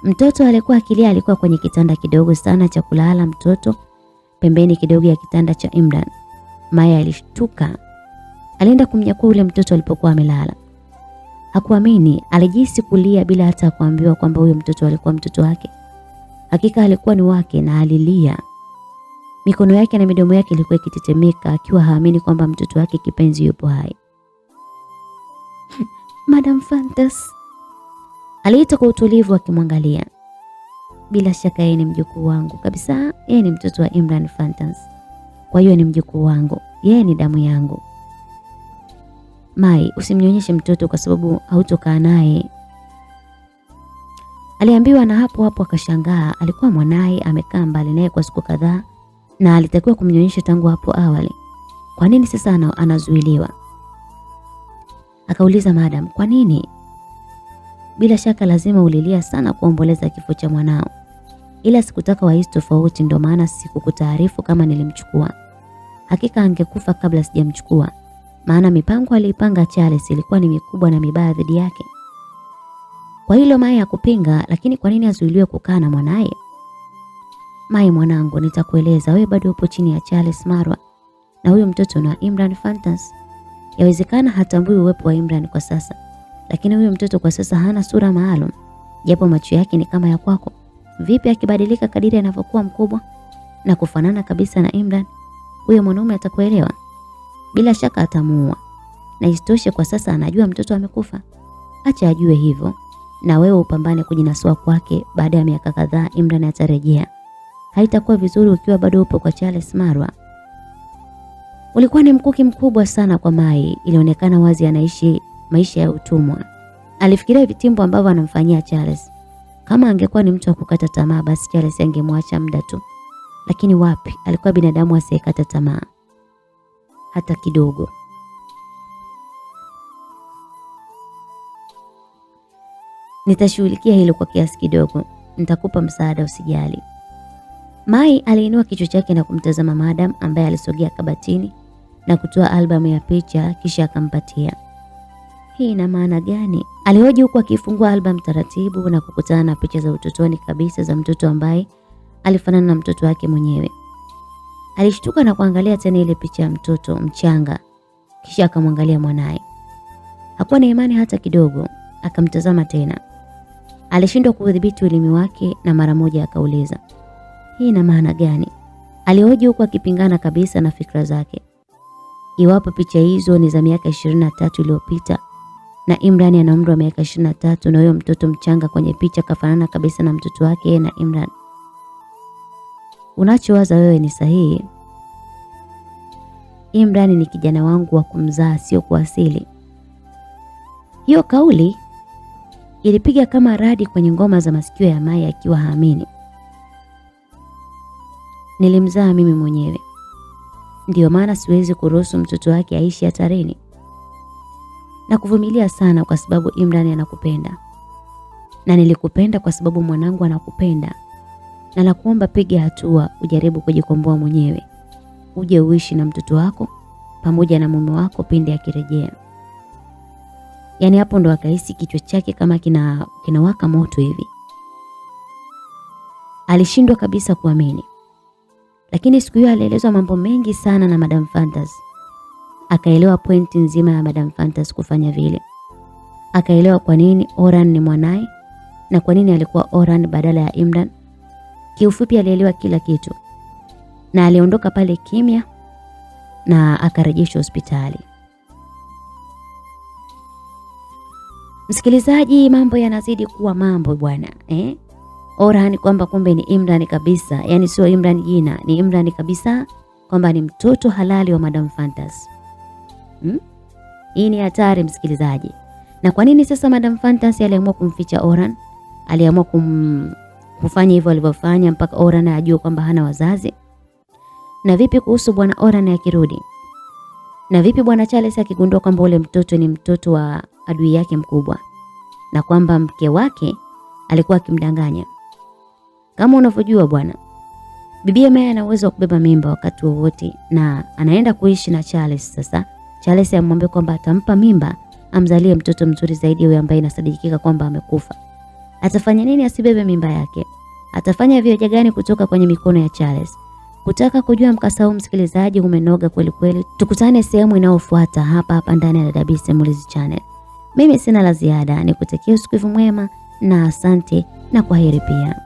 Mtoto aliyekuwa akilia alikuwa kwenye kitanda kidogo sana cha kulala mtoto, pembeni kidogo ya kitanda cha Imran. Mai alishtuka. Alienda kumnyakua ule mtoto alipokuwa amelala. Hakuamini, alijisi kulia bila hata kuambiwa kwamba huyo mtoto alikuwa mtoto wake. Hakika alikuwa ni wake na alilia. Mikono yake na midomo yake ilikuwa ikitetemeka akiwa haamini kwamba mtoto wake kipenzi yupo hai. Madam Fantas aliita kwa utulivu akimwangalia. Bila shaka yeye ni mjukuu wangu kabisa, yeye ni mtoto wa Imran Fantas. Kwa hiyo ni mjukuu wangu, yeye ni damu yangu. Mai, usimnyonyeshe mtoto kwa sababu hautokaa naye, aliambiwa, na hapo hapo akashangaa. Alikuwa mwanae amekaa mbali naye kwa siku kadhaa na alitakiwa kumnyonyesha tangu hapo awali. Kwa nini sasa anazuiliwa? Akauliza madam, kwa nini? Bila shaka lazima ulilia sana kuomboleza kifo cha mwanao. Ila sikutaka wahisi tofauti, ndio maana sikukutaarifu kama nilimchukua. Hakika angekufa kabla sijamchukua. Maana mipango aliipanga Charles ilikuwa ni mikubwa na mibaya dhidi yake. Kwa hilo Mai hakupinga, lakini kwa nini azuiliwe kukaa na mwanae? Mai mwanangu, nitakueleza, wewe bado upo chini ya Charles Marwa na huyo mtoto na Imran Fantas. Yawezekana hatambui uwepo wa Imran kwa sasa, lakini huyo mtoto kwa sasa hana sura maalum, japo macho yake ni kama ya kwako. Vipi akibadilika kadiri anavyokuwa mkubwa na kufanana kabisa na Imran, huyo mwanaume atakuelewa? Bila shaka atamuua. Na isitoshe kwa sasa anajua mtoto amekufa. Acha ajue hivyo, na wewe upambane kujinasua kwake. Baada ya miaka kadhaa Imran atarejea. Haitakuwa vizuri ukiwa bado upo kwa Charles Marwa. Ulikuwa ni mkuki mkubwa sana kwa Mai. Ilionekana wazi anaishi maisha ya utumwa. Alifikiria vitimbo ambavyo anamfanyia Charles. Kama angekuwa ni mtu wa kukata tamaa, basi Charles angemwacha muda tu. Lakini wapi, alikuwa binadamu asiyekata tamaa hata kidogo. Nitashughulikia hilo kwa kiasi kidogo. Nitakupa msaada, usijali. Mai aliinua kichwa chake na kumtazama madam ambaye alisogea kabatini na kutoa albamu ya picha kisha akampatia. Hii ina maana gani? Alihoji huku akifungua albamu taratibu na kukutana na picha za utotoni kabisa za mtoto ambaye alifanana na mtoto wake mwenyewe. Alishtuka na kuangalia tena ile picha ya mtoto mchanga, kisha akamwangalia mwanae. Hakuwa na imani hata kidogo, akamtazama tena. Alishindwa kudhibiti ulimi wake na mara moja akauliza, hii ina maana gani? Alihoji huku akipingana kabisa na fikra zake. Iwapo picha hizo ni za miaka 23 iliyopita na Imran ana umri wa miaka 23 na huyo mtoto mchanga kwenye picha kafanana kabisa na mtoto wake na Imran, unachowaza wewe ni sahihi. Imran ni kijana wangu wa kumzaa, sio kuasili. Hiyo kauli ilipiga kama radi kwenye ngoma za masikio ya Mai akiwa haamini. Nilimzaa mimi mwenyewe. Ndio maana siwezi kuruhusu mtoto wake aishi hatarini. Na kuvumilia sana kwa sababu Imran anakupenda. Na nilikupenda kwa sababu mwanangu anakupenda. Na nakuomba piga hatua, ujaribu kujikomboa mwenyewe. Uje uishi na mtoto wako pamoja na mume wako pindi akirejea. Yaani hapo ndo akahisi kichwa chake kama kinawaka moto hivi. Alishindwa kabisa kuamini. Lakini siku hiyo alielezwa mambo mengi sana na Madam Fantas. Akaelewa pointi nzima ya Madam Fantas kufanya vile. Akaelewa kwa nini Orhan ni mwanae na kwa nini alikuwa Orhan badala ya Imran. Kiufupi alielewa kila kitu. Na aliondoka pale kimya na akarejeshwa hospitali. Msikilizaji, mambo yanazidi kuwa mambo bwana, Orhan kwamba kumbe ni Imran kabisa, yani sio Imran jina, ni Imran kabisa, kwamba ni mtoto halali wa Madam Fantas. Hii ni hatari msikilizaji. Na kwa nini sasa Madam Fantas aliamua kumficha Orhan? Aliamua kufanya hivyo alivyofanya mpaka Orhan ajue kwamba hana wazazi. Na vipi kuhusu bwana Oran akirudi? Na vipi bwana Charles akigundua kwamba ule mtoto ni mtoto wa adui yake mkubwa na kwamba mke wake alikuwa akimdanganya? Kama unavyojua bwana, Bibi Maya ana uwezo wa kubeba mimba wakati wowote na anaenda kuishi na Charles sasa. Charles amwambia kwamba atampa mimba amzalie mtoto mzuri zaidi yule ambaye inasadikika kwamba amekufa. Atafanya nini asibebe mimba yake? Atafanya vioja gani kutoka kwenye mikono ya Charles? Kutaka kujua mkasa huu, msikilizaji, umenoga kweli kweli. Tukutane sehemu inayofuata hapa ndani ya Dada B Simulizi Channel. Mimi sina la ziada, nikutakia usiku mwema na asante na kwaheri pia.